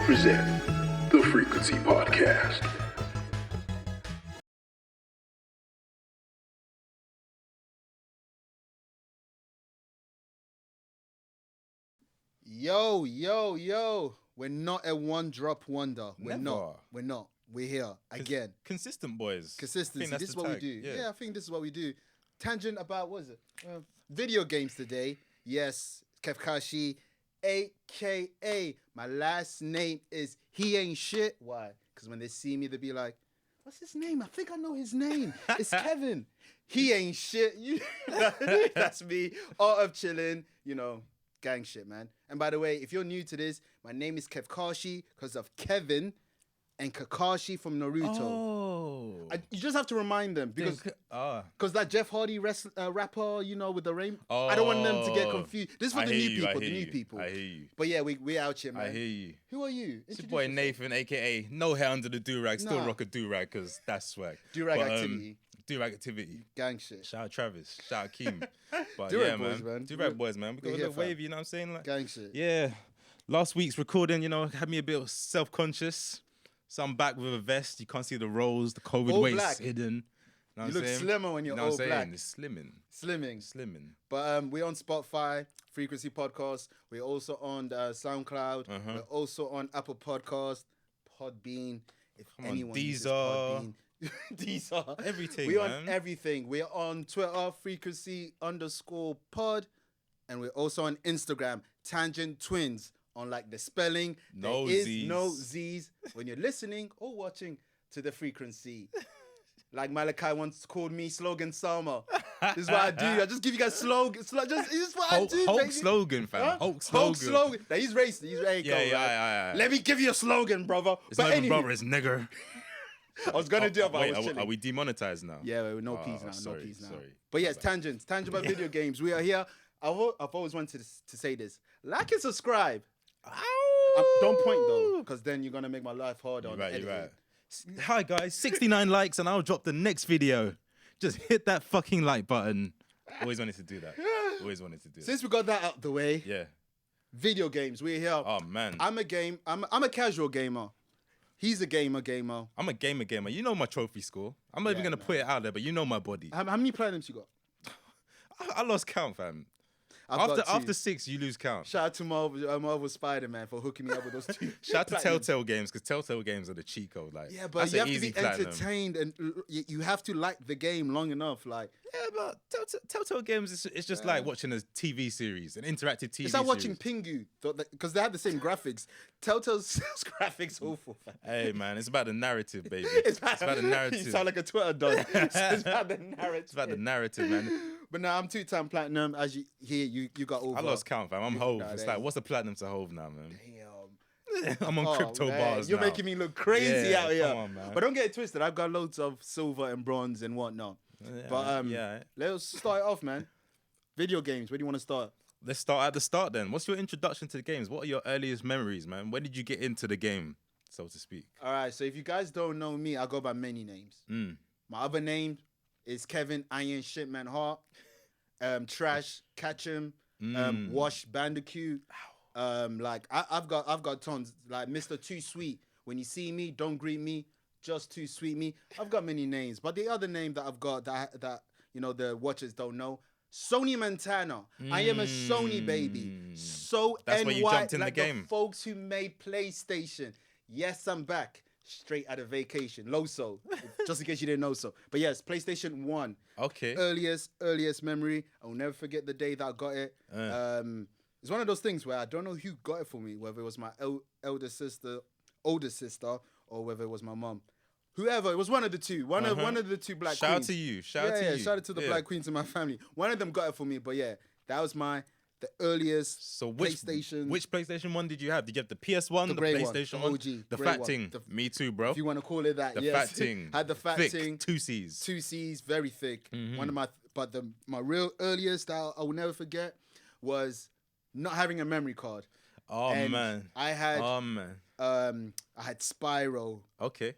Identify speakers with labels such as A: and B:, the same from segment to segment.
A: present the Frequency Podcast.
B: Yo. We're not a one-drop wonder. We're
C: Never.
B: not. We're here again.
C: Consistent boys.
B: Consistency.
C: That's
B: This is
C: the
B: what we
C: tag.
B: do.
C: Yeah.
B: I think this is what we do. Tangent about, what is it? Video games today. Yes, KoTH, a.k.a. my last name is He Ain't Shit. Why? Because when they see me, they'll be like, what's his name? I think I know his name. It's Kevin. He ain't shit. That's me. Art of chilling, gang shit, man. And by the way, if you're new to this, my name is KoTH because of Kevin and Kakashi from Naruto.
C: Oh.
B: You just have to remind them because that Jeff Hardy rapper, with the rain. I don't want them to get confused. This is for the new people.
C: I hear you.
B: But yeah, we out here, man.
C: I hear you.
B: Who are you?
C: It's your boy Nathan, aka no hair under the do-rag. Still rock a do-rag because that's swag.
B: Do-rag activity.
C: Do-rag activity.
B: Gang shit.
C: Shout out Travis. Shout out Keem. But
B: Do-rag boys, man.
C: Do-rag boys, man. We got a little wavy, you know what I'm saying? Like,
B: gang shit.
C: Yeah. Last week's recording, had me a bit self-conscious. So I'm back with a vest. You can't see the rolls, the COVID
B: All
C: weight's
B: black.
C: hidden.
B: You look slimmer when you're all black.
C: It's slimming.
B: Slimming. But we're on Spotify, Frequency Podcast. We're also on SoundCloud. We're also on Apple Podcast, Podbean. If anyone uses Podbean. These are
C: everything.
B: We're on everything. We're on Twitter, frequency_pod. And we're also on Instagram, Tangent Twinz. Unlike the spelling,
C: no
B: there is
C: Z's.
B: no Z's when you're listening or watching to the frequency. Like Malachi once called me Slogan Sama. This is what I do. I just give you guys slogans. This is what I do,
C: Hulk
B: baby.
C: slogan, fam.
B: Huh?
C: Hulk slogan.
B: Now, he's racist. He's ready to go,
C: yeah.
B: Let me give you a slogan, brother.
C: It's
B: but
C: not even
B: anyway,
C: brother, it's nigger.
B: I was going to do it, but I was chilling.
C: Are we demonetized now?
B: Yeah, we're no peas now.
C: Sorry,
B: no peas now.
C: sorry.
B: But yes, tangents about video games. We are here. I've always wanted to say this. Like and subscribe. Don't point though, because then you're gonna make my life harder.
C: You're right. Hi guys, 69 likes and I'll drop the next video. Just hit that fucking like button. Always wanted to do that.
B: Since we got that out the way,
C: yeah.
B: Video games. We're here.
C: Oh man,
B: I'm a casual gamer. He's a gamer.
C: I'm a gamer. You know my trophy score. I'm not even gonna put it out there, but you know my body.
B: How many platinums you got?
C: I lost count, fam. After 6, you lose count.
B: Shout out to Marvel Spider-Man for hooking me up with those 2.
C: Shout out to Telltale Games, because Telltale Games are the cheat code. Like,
B: yeah, but you have to be entertained, and you have to like the game long enough. Like,
C: yeah, but Telltale Games it's just like watching a TV series, an interactive TV.
B: It's like watching Pingu, because they have the same graphics. Telltale's graphics awful.
C: Hey man, it's about the narrative, baby. It's about the narrative.
B: You sound like a Twitter dog. It's about the narrative.
C: It's about the narrative, man.
B: But now I'm 2-time platinum. As you hear, you got over.
C: I lost count, fam. I'm Hove. It's like, what's the platinum to Hove now, man?
B: Damn.
C: I'm on crypto bars.
B: You're
C: now.
B: making me look crazy out here.
C: Come on, man.
B: But don't get it twisted. I've got loads of silver and bronze and whatnot. But let's start it off, man. Video games. Where do you want to start?
C: Let's start at the start then. What's your introduction to the games? What are your earliest memories, man? When did you get into the game, so to speak?
B: All right. So if you guys don't know me, I go by many names. My other name is Kevin Iron Shitman Hart. Trash, Catch 'em, Wash, Bandicoot. I've got tons. Like Mr. Too Sweet. When you see me, don't greet me. Just Too Sweet me. I've got many names, but the other name that I've got that the watchers don't know, Sony Montana. I am a Sony baby. So
C: that's where you jumped in
B: like
C: the game.
B: The folks who made PlayStation. Yes, I'm back. Straight out of vacation. Loso. Just in case you didn't know so. But yes, PlayStation 1.
C: Okay.
B: Earliest memory. I'll never forget the day that I got it. It's one of those things where I don't know who got it for me, whether it was my older sister, or whether it was my mom. Whoever, it was one of the two. One of the two black queens.
C: Shout out to you. Shout out to
B: the black queens in my family. One of them got it for me, but yeah, that was the earliest PlayStation.
C: Which PlayStation 1 did you have? Did you have the PS1, the PlayStation 1?
B: OG,
C: the fat thing. Me too, bro.
B: If you want to call it that,
C: the
B: yes.
C: fat thing.
B: Had the fat
C: thick,
B: thing.
C: 2 C's.
B: 2 C's, very thick. My real earliest that I will never forget was not having a memory card.
C: Man.
B: I had Spyro.
C: Okay.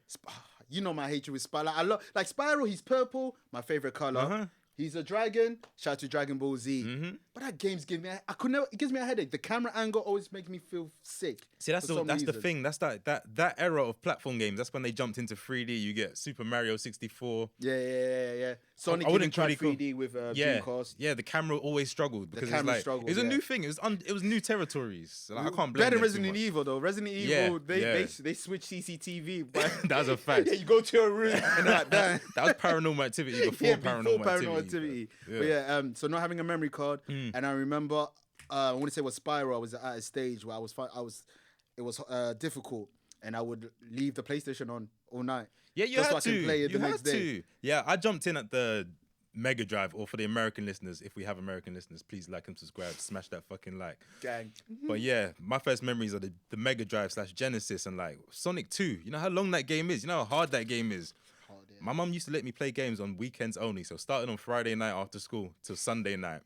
B: You know my hatred with Spyro. I love Spyro. He's purple, my favorite color. He's a dragon. Shout out to Dragon Ball Z.
C: Mm-hmm.
B: But that game's giving me. It gives me a headache. The camera angle always makes me feel sick.
C: See, that's
B: for
C: the
B: some
C: that's the
B: reason.
C: thing. That's that era of platform games. That's when they jumped into 3D. You get Super Mario 64.
B: Yeah. Sonic
C: I
B: even
C: wouldn't
B: tried
C: really call-
B: 3D with
C: Yeah,
B: Dreamcast.
C: yeah. The camera always struggled because
B: camera
C: it's
B: struggled,
C: it was a
B: yeah.
C: new thing. It was new territories. So, like, I can't blame
B: Better
C: them too
B: Resident
C: much.
B: Evil though. Resident
C: Yeah,
B: Evil,
C: yeah.
B: they switched CCTV. But
C: That's a fact.
B: yeah, you go to a room and like that.
C: That was Paranormal Activity before
B: Yeah,
C: Paranormal Activity.
B: But yeah, so not having a memory card, and I remember, I want to say it was Spyro. I was at a stage where it was difficult, and I would leave the PlayStation on all night.
C: Yeah, you
B: just
C: had
B: so I
C: to.
B: can play it the
C: You
B: next
C: had
B: day.
C: to. Yeah, I jumped in at the Mega Drive, or for the American listeners, if we have American listeners, please like and subscribe, smash that fucking like.
B: Gang.
C: But yeah, my first memories are the Mega Drive / Genesis and like Sonic 2. You know how long that game is? You know how hard that game is?
B: Hard, yeah.
C: My mum used to let me play games on weekends only. So starting on Friday night after school till Sunday night.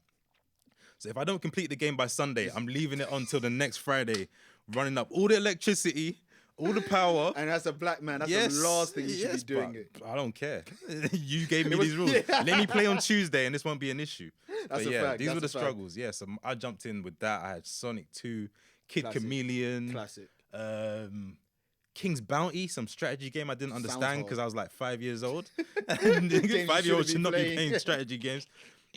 C: So if I don't complete the game by Sunday, I'm leaving it on till the next Friday, running up all the electricity, all the power.
B: And as a black man, that's the last thing you should be doing it.
C: I don't care. You gave me
B: was-
C: these rules.
B: yeah.
C: Let me play on Tuesday and this won't be an issue.
B: That's
C: But
B: a
C: yeah,
B: fact,
C: these
B: that's
C: were the
B: a fact.
C: struggles. Yeah, so I jumped in with that. I had Sonic 2, Kid
B: Classic.
C: Chameleon,
B: Classic.
C: King's Bounty, some strategy game I didn't understand
B: hard.
C: because I was like 5 years old.
B: you
C: 5-year-olds
B: shouldn't
C: should
B: be
C: not be
B: playing.
C: playing strategy games.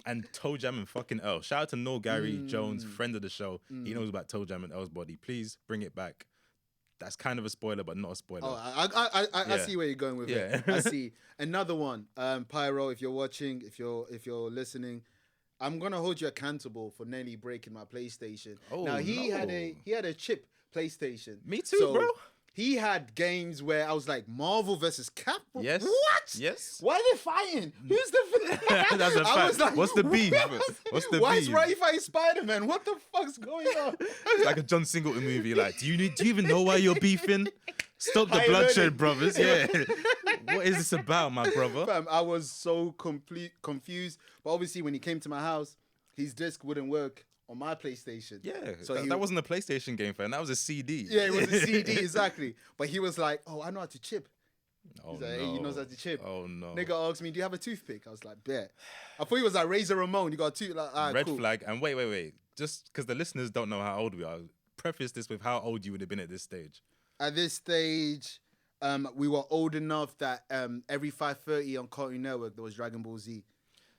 C: And Toe Jam and fucking Earl. Shout out to Noel Gary Jones, friend of the show. He knows about Toe Jam and Earl's body. Please bring it back. That's kind of a spoiler, but not a spoiler.
B: Oh, I
C: Yeah.
B: see where you're going with
C: Yeah.
B: it. I see. Another one, Pyro. If you're watching, if you're listening, I'm gonna hold you accountable for nearly breaking my PlayStation.
C: Oh,
B: now he had
C: no.
B: a chip PlayStation.
C: Me too, bro.
B: He had games where I was like Marvel versus Capcom.
C: Yes.
B: What?
C: Yes.
B: Why are they fighting? Who's the?
C: That's a
B: I
C: fact.
B: was like,
C: What's the beef? What's the
B: Why
C: beef?
B: is Ray fighting Spider-Man? What the fuck's going on?
C: It's like a John Singleton movie. Like, do you even know why you're beefing? Stop the
B: High
C: bloodshed,
B: learning.
C: brothers. Yeah. What is this about, my brother?
B: Fam, I was so confused. But obviously, when he came to my house, his disc wouldn't work on my PlayStation.
C: Yeah.
B: So
C: that wasn't a PlayStation game, fan. That was a CD.
B: Yeah, it was a CD, exactly. But he was like, "Oh, I know how to chip."
C: Oh,
B: He's like, "Hey, he knows how
C: no.
B: to chip."
C: Oh, no.
B: Nigga asked me, "Do you have a toothpick?" I was like, "Bet." I thought he was like Razor Ramon. You got a tooth, like, all right,
C: Red
B: cool.
C: flag. And wait. Just because the listeners don't know how old we are, preface this with how old you would have been at this stage.
B: At this stage, we were old enough that every 5:30 on Cartoon Network there was Dragon Ball Z.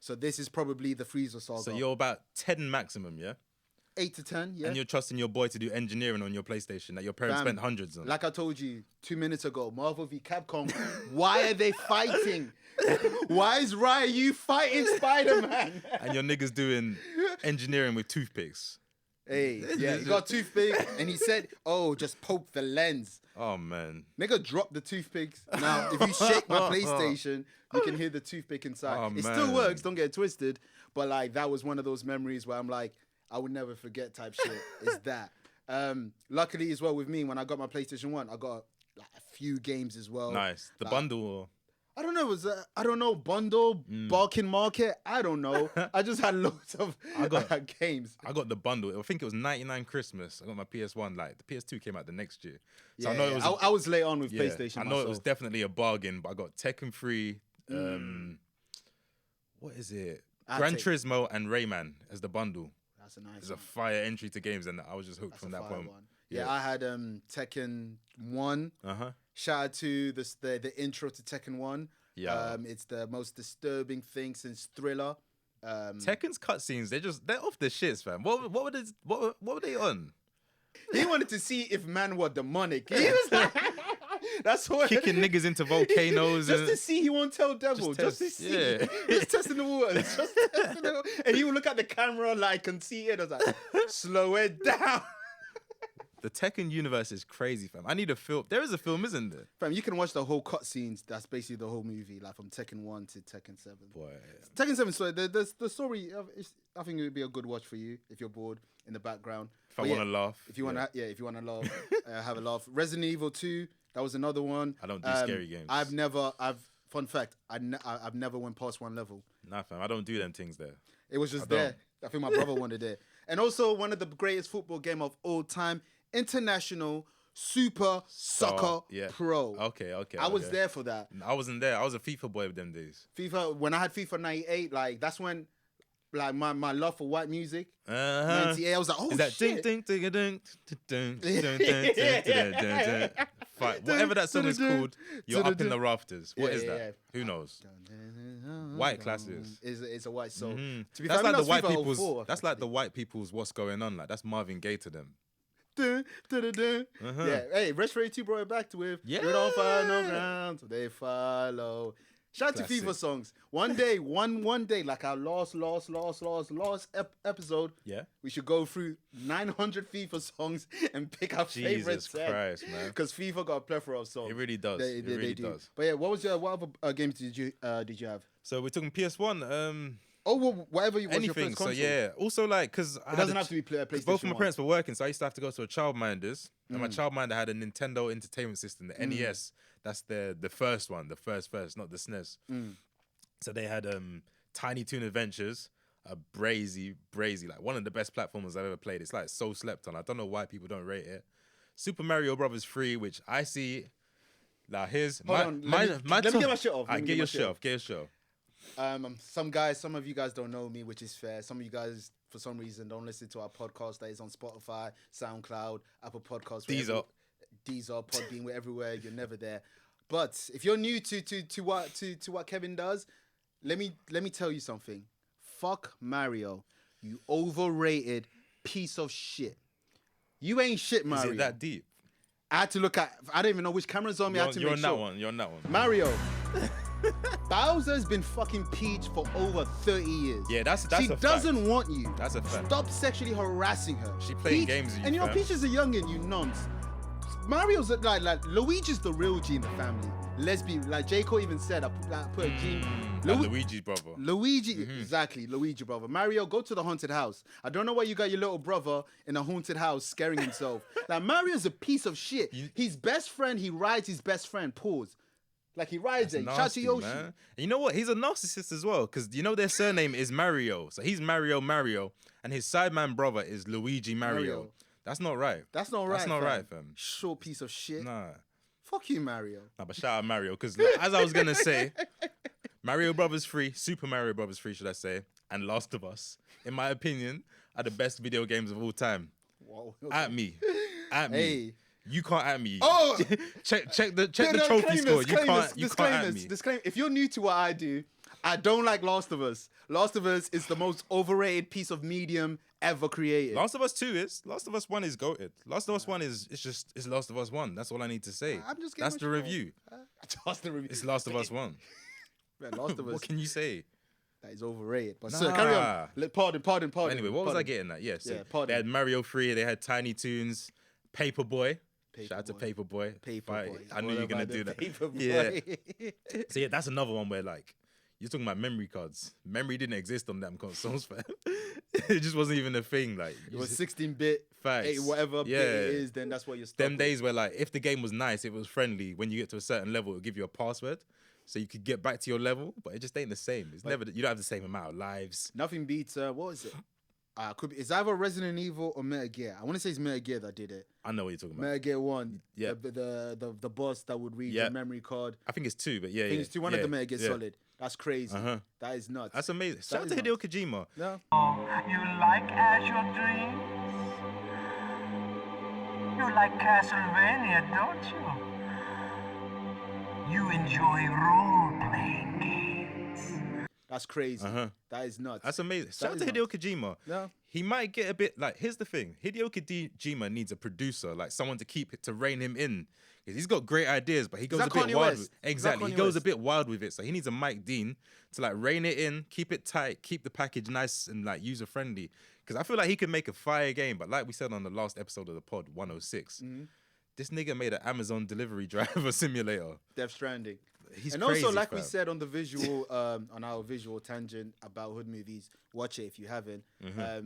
B: So this is probably the Frieza saga.
C: So you're about 10 maximum, yeah?
B: 8 to 10, yeah.
C: And you're trusting your boy to do engineering on your PlayStation that your parents
B: Fam,
C: spent hundreds on.
B: Like I told you 2 minutes ago, Marvel v Capcom. Why are they fighting? Why is Ryu fighting Spider-Man?
C: And your niggas doing engineering with toothpicks.
B: Hey, yeah, he got a toothpick and he said, "Oh, just poke the lens."
C: Oh, man.
B: Nigga dropped the toothpicks. Now, if you shake my PlayStation, you can hear the toothpick inside.
C: Oh,
B: it
C: man.
B: still works, don't get it twisted. But like that was one of those memories where I'm like, I would never forget type shit. It's that. Luckily as well with me, when I got my PlayStation 1, I got like a few games as well.
C: Nice. The
B: Like,
C: bundle or...
B: I don't know, it was bundle, barking market. I don't know. I just had loads of games.
C: I got the bundle. I think it was 99 Christmas. I got my PS1. Like, the PS2 came out the next year. So I know it was...
B: I was late on with
C: yeah,
B: PlayStation
C: I know
B: myself.
C: it was definitely a bargain, but I got Tekken 3, what is it? Gran Turismo and Rayman as the bundle.
B: That's a nice
C: It's a
B: one.
C: fire entry to games, and I was just hooked
B: That's
C: from
B: a
C: that
B: fire
C: point.
B: one. Yeah, I had Tekken 1.
C: Uh-huh.
B: Shout out to the intro to Tekken 1.
C: Yeah.
B: It's the most disturbing thing since Thriller.
C: Tekken's cutscenes, they're off the shits, fam. What were they on?
B: He wanted to see if man were demonic. He was like, that's what.
C: Kicking niggas into volcanoes
B: Just
C: and
B: to see he won't tell devil. Just to
C: test,
B: see.
C: yeah.
B: He's testing the waters. Just testing the waters. And he would look at the camera like and see it. I was like, slow it down.
C: the Tekken universe is crazy, fam. I need a film. There is a film, isn't there?
B: Fam, you can watch the whole cutscenes. That's basically the whole movie, like from Tekken 1 to Tekken 7.
C: Boy.
B: Tekken 7, so the story, I think it would be a good watch for you if you're bored in the background.
C: If I want to laugh.
B: If you want to, if you want to laugh, have a laugh. Resident Evil 2, that was another one.
C: I don't do scary games.
B: Fun fact, I've never went past one level.
C: Nah, fam. I don't do them things there.
B: It was just
C: I don't.
B: there. I think my brother wanted it. And also one of the greatest football game of all time, international Super Soccer
C: yeah.
B: Pro.
C: Okay.
B: I was there for that.
C: I wasn't there. I was a FIFA boy with them days.
B: FIFA, when I had FIFA 98, like, that's when, like, my love for white music, 98, I was like, oh,
C: Is that
B: shit.
C: Whatever that song is called, you're up in the rafters. What is that?
B: Yeah.
C: Who knows? White classes.
B: It's a white soul.
C: Mhm.
B: To be fair,
C: That's like the white
B: FIFA
C: people's.
B: 04,
C: That's like the white people's. What's going on? Like that's Marvin Gaye to them.
B: Dun, dun, dun, dun. Yeah, hey, Rest 2 brought it back to with.
C: Yeah.
B: We don't follow no ground, they follow. Shout out to
C: Classic.
B: FIFA songs. One day, one day, like our last episode,
C: Yeah.
B: we should go through 900 FIFA songs and pick our favorites.
C: Jesus Christ, man.
B: Because FIFA got a plethora of songs.
C: It really does. It really does.
B: But yeah, what other games did you have?
C: So we're talking PS1.
B: Oh, well, whatever you was your
C: Anything.
B: first
C: So
B: console.
C: yeah. Also like because
B: It doesn't have to be PlayStation.
C: both of my
B: 1.
C: parents were working, so I used to have to go to a childminder's. And my childminder had a Nintendo Entertainment System, the NES. That's the first one, the first, not the SNES. So they had Tiny Toon Adventures, a brazy, like one of the best platformers I've ever played. It's like so slept on. I don't know why people don't rate it. Super Mario Brothers 3, which I see. Now here's
B: Hold on, let me get my shit off. Let me
C: Get
B: get
C: your
B: my shit
C: shit off. Get your shit off.
B: Some of you guys don't know me, which is fair. Some of you guys, for some reason, don't listen to our podcast that is on Spotify, SoundCloud, Apple Podcasts, Deezer, Podbean, we're everywhere. You're never there. But if you're new to what Kevin does, let me tell you something. Fuck Mario, you overrated piece of shit. You ain't shit, Mario.
C: Is it that deep?
B: I had to look at. I don't even know which camera's on me. I had to
C: You're
B: make
C: on
B: sure.
C: that one. You're on that one.
B: Mario. Bowser's been fucking Peach for over 30 years.
C: Yeah, that's
B: She
C: a
B: doesn't
C: fact.
B: want you.
C: That's a fact.
B: Stop sexually harassing her.
C: She playing
B: Peach,
C: games with you,
B: and you know
C: fam.
B: Peach is a youngin', you nonce. Mario's like Luigi's the real G in the family. Let's be like J. Cole even said. I put a G.
C: Like Luigi's brother.
B: Luigi, exactly, Luigi brother. Mario, go to the haunted house. I don't know why you got your little brother in a haunted house scaring himself. Like Mario's a piece of shit. His best friend, he rides his best friend. Pause. Like he rides it. Shout to Yoshi.
C: Man. And you know what? He's a narcissist as well, because you know their surname is Mario. So he's Mario, and his sideman brother is Luigi Mario. That's not right.
B: That's not right.
C: That's not right, fam.
B: Short piece of shit.
C: Nah.
B: Fuck you, Mario.
C: Nah, but shout out Mario, because as I was gonna say, Mario Brothers 3, Super Mario Brothers 3, should I say, and Last of Us, in my opinion, are the best video games of all time.
B: Whoa.
C: At me.
B: Hey.
C: You can't at me.
B: Oh!
C: check the trophy score. You can't at me.
B: Disclaimer. If you're new to what I do, I don't like Last of Us. Last of Us is the most overrated piece of medium ever created.
C: Last of Us 2 is. Last of Us 1 is goated. Last of Us 1 is it's Last of Us 1. That's all I need to say.
B: I'm just
C: That's the review.
B: That's the review.
C: It's Last of Us 1.
B: Man, Last of Us.
C: What can you say?
B: That is overrated. But
C: Nah.
B: sir, carry on. Pardon.
C: Anyway, what was I getting at? Yes.
B: Yeah,
C: So
B: pardon.
C: they had Mario 3, they had Tiny Toons, Paperboy. Shout out to
B: Paperboy.
C: Paperboy. I knew you were gonna do that.
B: Paperboy.
C: Yeah. So yeah, that's another one where like you're talking about memory cards. Memory didn't exist on them consoles, fam. It just wasn't even a thing. Like
B: It was 16-bit,
C: facts.
B: whatever bit it is, then that's what you're stuck
C: Them
B: with.
C: days where like if the game was nice, if it was friendly, when you get to a certain level, it'll give you a password. So you could get back to your level, but it just ain't the same. It's never you don't have the same amount of lives.
B: Nothing beats, what was it? It's either Resident Evil or Metal Gear. I want to say it's Metal Gear that did it.
C: I know what you're talking about.
B: Metal Gear 1.
C: Yeah.
B: The boss that would read
C: Yeah.
B: the memory card.
C: I think it's 2, but yeah.
B: I think it's 2. One of the Metal Gear
C: yeah.
B: Solid. That's crazy.
C: Uh-huh.
B: That is nuts.
C: That's amazing. Shout out
B: is
C: to Hideo Kojima.
B: No?
D: You like Azure Dreams? You like Castlevania, don't you? You enjoy role-playing games.
B: That's crazy.
C: Uh-huh.
B: That is nuts.
C: That's amazing. Shout out
B: is
C: to Hideo Kojima.
B: No?
C: He might get a bit like. Here's the thing: Hideo Kojima needs a producer, like someone to keep it to rein him in. 'Cause he's got great ideas, but he goes
B: that
C: a bit
B: Kanye
C: wild.
B: West?
C: Exactly,
B: Is
C: he
B: that Kanye
C: goes a
B: West?
C: bit wild with it. So he needs a Mike Dean to like rein it in, keep it tight, keep the package nice and like user friendly. Because I feel like he could make a fire game, but like we said on the last episode of the pod, 106, this nigga made an Amazon delivery driver simulator.
B: Death Stranding.
C: He's
B: and
C: crazy,
B: also, like
C: fam.
B: we said on the visual, on our visual tangent about hood movies, watch it if you haven't.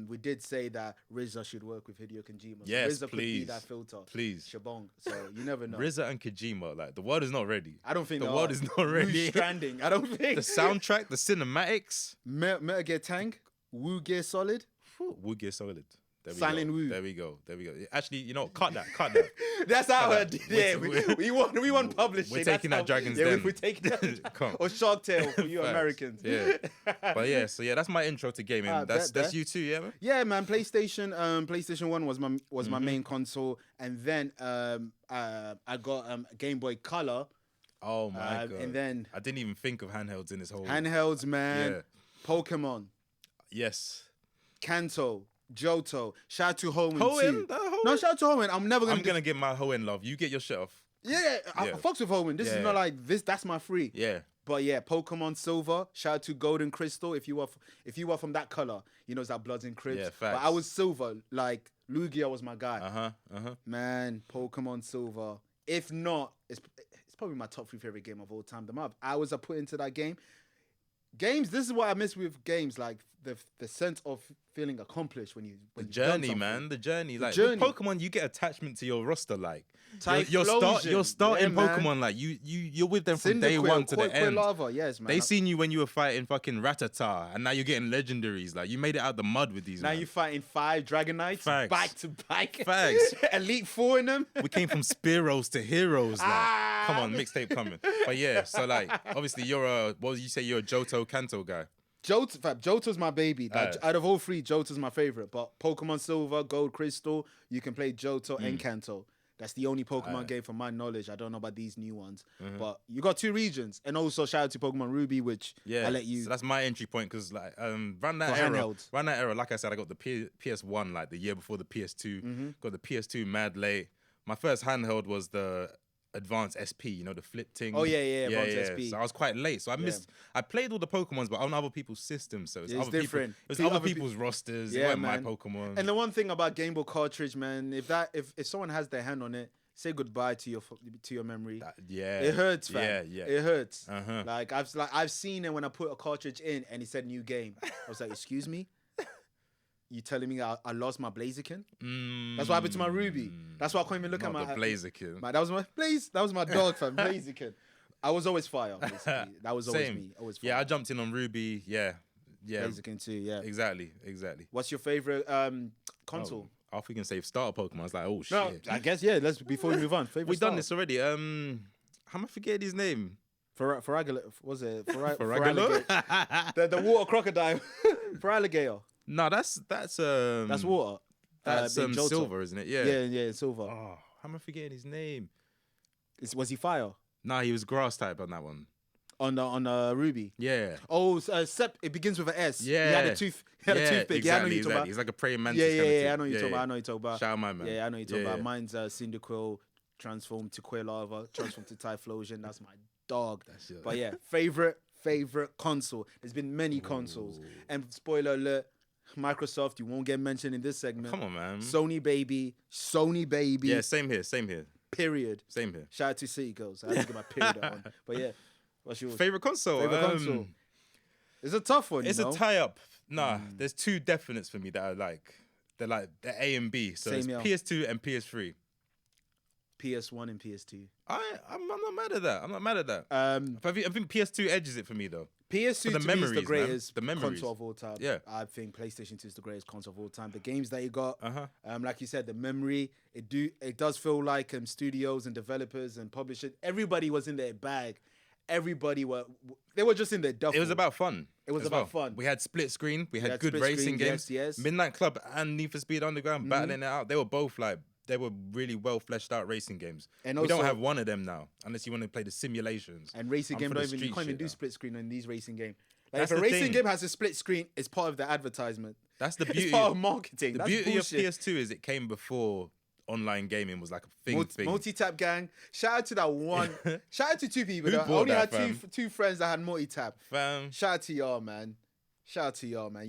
B: We did say that RZA should work with Hideo Kojima. So
C: Yes,
B: RZA could be
C: please.
B: that filter.
C: Please.
B: Shabong. So you never know.
C: RZA and Kojima, like the world is not ready.
B: I don't think
C: the
B: they
C: world
B: are.
C: is not ready.
B: Death Stranding. I don't think.
C: The soundtrack, the cinematics.
B: Metal Gear Tank, Wu Gear Solid.
C: Would get solid. There we
B: Silent
C: go.
B: Woo.
C: There we go. There we go. Actually, you know, what? Cut that.
B: That's how I did. Yeah,
C: we're-
B: we want publishing.
C: We're
B: That's
C: taking that
B: how-
C: Dragon's
B: Yeah,
C: Den.
B: we're taking that.
C: Come.
B: Or Shark Tale for you
C: Facts.
B: Americans.
C: Yeah. But yeah, so yeah, that's my intro to gaming. That's
B: bet.
C: you too, yeah, man.
B: Yeah, man. PlayStation 1 was my main console, and then I got Game Boy Color.
C: Oh my god.
B: And then
C: I didn't even think of handhelds in this whole.
B: handhelds, man.
C: Yeah.
B: Pokemon,
C: Yes.
B: Kanto, Johto. Shout out to Hoenn
C: Hoenn?
B: too. No, shout out to Hoenn. I'm never gonna.
C: I'm gonna get my Hoenn love. You get your shit off.
B: I
C: Yeah.
B: fucks with Hoenn. This
C: Yeah.
B: is not like this. That's my free.
C: Yeah.
B: But yeah, Pokemon Silver. Shout out to Golden Crystal. If you were from that color, you know it's that Bloods and Crips.
C: Yeah,
B: but
C: facts.
B: I was Silver. Like Lugia was my guy.
C: Uh-huh.
B: Man, Pokemon Silver. If not, it's probably my top 3 favorite game of all time. The amount of hours I put into that game. Games. This is what I miss with games. Like the sense of feeling accomplished when you've done
C: Journey,
B: something.
C: man. The journey. Like
B: journey.
C: with Pokemon, you get attachment to your roster. Like
B: Typhlosion.
C: you're starting
B: Yeah, man.
C: Pokemon. Like you're with them from day
B: Cyndaquil,
C: one to the end.
B: Quilava. Yes, man.
C: They seen you when you were fighting fucking Rattata, and now you're getting legendaries. Like you made it out the mud with these.
B: Now
C: man.
B: you're fighting 5 Dragonites
C: Facts.
B: back to back.
C: Facts.
B: Elite 4 in them.
C: We came from Spyros to heroes. Like,
B: Ah.
C: come on, mixtape coming. But yeah, so like, obviously what would you say? You're a Johto Kanto guy.
B: Johto's my baby. Like,
C: Alright.
B: out of all 3, Johto's my favorite. But Pokemon Silver, Gold Crystal, you can play Johto and Kanto. That's the only Pokemon game from my knowledge. I don't know about these new ones. But you got 2 regions. And also shout out to Pokemon Ruby, which I let you.
C: So that's my entry point because like around
B: For
C: that era,
B: handhelds.
C: like I said, I got the PS1 like the year before the PS2.
B: Mm-hmm.
C: Got the PS2 mad late. My first handheld was the Advanced SP, you know, the flip thing.
B: Oh, yeah, Advanced SP.
C: So I was quite late. So I missed. I played all the Pokemons, but on other people's systems. So it's
B: It's
C: other
B: different.
C: People, it was
B: See,
C: other
B: other
C: people's rosters.
B: Yeah,
C: It wasn't
B: man.
C: my Pokemon.
B: And the one thing about Game Boy cartridge, man, if someone has their hand on it, say goodbye to your memory. It hurts, fam.
C: Yeah.
B: It hurts.
C: Uh-huh.
B: Like I've seen it when I put a cartridge in and it said new game. I was like, excuse me? You telling me I lost my Blaziken? That's what happened to my Ruby. That's why I can't even look at my
C: Blaziken.
B: That was my dog, fam. Blaziken. I was always fire, basically. That was always
C: Same.
B: me. Always fire.
C: Yeah, I jumped in on Ruby. Yeah.
B: Blaziken too, yeah.
C: Exactly.
B: What's your favorite console?
C: I thought we can say starter Pokemon. I was like, oh shit.
B: No, I guess, yeah. Let's before we move on. Favorite
C: We've done
B: style?
C: this already. How am I forgetting his name?
B: Ferragamo, was it?
C: Ferragamo?
B: the water crocodile. Feraligatr.
C: No, that's
B: That's water.
C: That's
B: in Johto.
C: silver, isn't it? Yeah.
B: Yeah, silver.
C: Oh, how am I forgetting his name?
B: Was he fire
C: Nah, he was grass type on that one.
B: on Ruby?
C: Yeah.
B: Oh, Sept. It begins with an S.
C: Yeah.
B: He had a tooth. He had a toothpick. Yeah, I know
C: Exactly,
B: you're talking about.
C: He's like a praying mantis.
B: Yeah,
C: kind of
B: I know
C: thing.
B: you're talking about. I know you're talking about.
C: Shout out my man.
B: Yeah, I know you're talking
C: Yeah,
B: about.
C: yeah.
B: Mine's Cyndaquil, transformed to Quilava, transformed to Typhlosion. That's my dog.
C: it.
B: But yeah, favorite console. There's been many consoles. And spoiler alert, Microsoft, you won't get mentioned in this segment.
C: Come on, man.
B: Sony baby.
C: Yeah, same here.
B: Period.
C: Same here.
B: Shout out to City Girls. I had to get my period on. But yeah, what's yours?
C: Favorite console?
B: Favorite console. It's a tough one.
C: It's
B: you know?
C: a tie-up. Nah, there's 2 definites for me that I like. They're like they're A and B. So
B: Same
C: it's
B: here.
C: PS2 and PS3.
B: PS1 and PS2.
C: I'm not mad at that. I think PS2 edges it for me though.
B: PS2
C: For the
B: to me is
C: memories,
B: the
C: man.
B: greatest
C: The memories.
B: console of all time.
C: Yeah.
B: I think PlayStation 2 is the greatest console of all time. The games that you got,
C: Uh-huh.
B: like you said, the memory, it does feel like studios and developers and publishers, everybody was in their bag. Everybody they were just in their duffel.
C: It was about fun.
B: It was
C: as
B: about
C: well.
B: fun.
C: We had split screen. We had
B: had
C: good
B: split
C: racing
B: screen,
C: games.
B: yes.
C: Midnight Club and Need for Speed Underground battling it out. They were both they were really well fleshed out racing games.
B: And
C: we don't
B: also-
C: have one of them now, unless you want to play the simulations.
B: And racing
C: I'm
B: game
C: for the
B: you
C: street
B: can't even
C: shit
B: do
C: now.
B: split screen in these racing games. Like
C: That's
B: if a
C: the
B: racing
C: thing.
B: game has a split screen, it's part of the advertisement.
C: That's the beauty.
B: It's part of marketing.
C: The
B: That's
C: beauty
B: bullshit.
C: of PS2 is it came before online gaming was like a thing.
B: Multi-tap gang. Shout out to that one. Shout out to 2 people.
C: Who
B: I
C: bought
B: only
C: that,
B: had
C: fam?
B: two friends that had multi-tap.
C: Fam.
B: Shout out to y'all, man.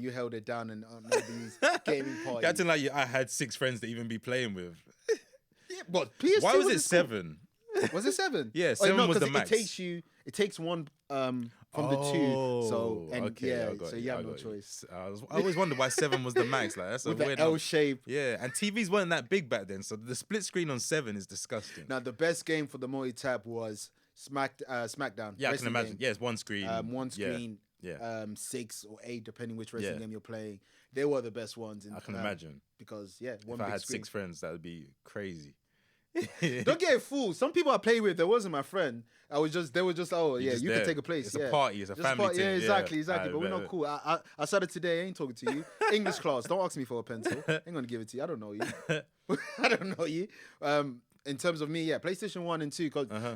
B: You held it down on all these gaming parties.
C: Acting like I had 6 friends to even be playing with.
B: Yeah, what? PS2
C: Why was it
B: at school?
C: 7?
B: Was it 7?
C: Yeah, 7 was the
B: 'cause
C: max.
B: It takes one from the 2. So and
C: okay, I
B: yeah,
C: got
B: so
C: it,
B: you
C: I
B: have no
C: got it.
B: choice.
C: I always wondered why 7 was the max. Like that's a
B: With the
C: weird
B: L
C: one.
B: shape.
C: Yeah, and TVs weren't that big back then, so the split screen on 7 is disgusting.
B: Now the best game for the multi-tap was SmackDown.
C: Yeah, I can
B: wrestling
C: imagine.
B: game.
C: Yeah, it's one screen.
B: One
C: Yeah.
B: screen.
C: Yeah.
B: 6 or 8, depending which racing
C: Yeah.
B: game you're playing. They were the best ones.
C: I can imagine.
B: Because one
C: If I
B: big
C: had
B: screen.
C: 6 friends, that would be crazy.
B: Don't get it fooled. Some people I play with, that wasn't my friend. They were just,
C: You're
B: you
C: just
B: can
C: there.
B: take a place.
C: It's a party. It's a
B: Just
C: family thing.
B: Yeah, exactly.
C: I
B: But we're not
C: bet.
B: cool. I started today. I ain't talking to you. English class. Don't ask me for a pencil. I ain't gonna give it to you. I don't know you. I don't know you. In terms of me, PlayStation 1 and 2.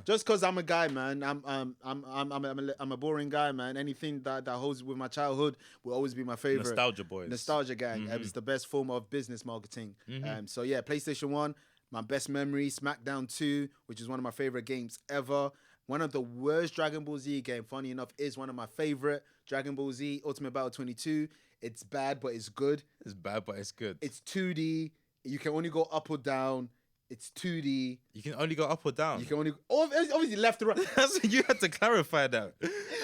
B: Just cause I'm a guy, man. I'm a boring guy, man. Anything that holds with my childhood will always be my favorite.
C: Nostalgia boys.
B: Nostalgia gang. It's the best form of business marketing. PlayStation 1. My best memory, SmackDown 2, which is one of my favorite games ever. One of the worst Dragon Ball Z game, funny enough, is one of my favorite. Dragon Ball Z Ultimate Battle 22. It's bad, but it's good.
C: It's bad, but it's good.
B: It's 2D. You can only go up or down. It's 2D.
C: You can only go up or down.
B: You can only obviously left or right.
C: You had to clarify that.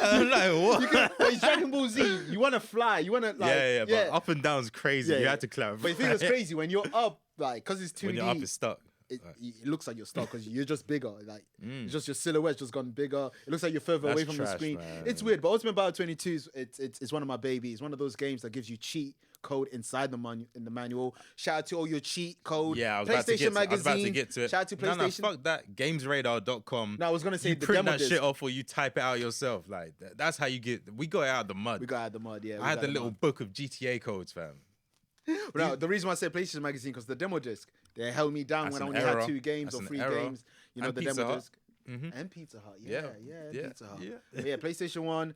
C: I'm like, what?
B: But it's Dragon Ball Z. You want to fly. You want to like
C: but up and down's crazy.
B: Yeah,
C: You
B: yeah.
C: had to clarify.
B: But you think it's crazy when you're up, like, because it's 2D.
C: When you're up, it's stuck.
B: It looks like you're stuck because you're just bigger. Like, it's just your silhouette's just gone bigger. It looks like you're further away
C: That's
B: from the
C: trash,
B: screen.
C: man.
B: It's weird, but Ultimate Battle 22 is it's one of my babies. It's one of those games that gives you cheat code inside the manual. Shout out to all your cheat code.
C: Yeah, I was
B: PlayStation
C: about to
B: Magazine.
C: get to it.
B: Shout out to PlayStation.
C: No, fuck that. Gamesradar.com.
B: No, I was gonna say
C: you
B: the
C: print
B: demo
C: that
B: disc.
C: shit off or you type it out yourself. Like that's how you get. We got it out of the mud.
B: We got out of the mud. Yeah, we
C: I had
B: got
C: the
B: out of
C: little book of GTA codes, fam.
B: But no, the reason why I said PlayStation Magazine because the demo disc they held me down
C: That's
B: when I
C: an
B: only
C: error.
B: had 2 games
C: That's
B: or
C: an
B: 3
C: error.
B: games. You know,
C: And
B: the
C: Pizza
B: demo
C: Hut.
B: disc. And Pizza Hut.
C: Yeah.
B: Pizza Hut.
C: Yeah.
B: But yeah, PlayStation 1,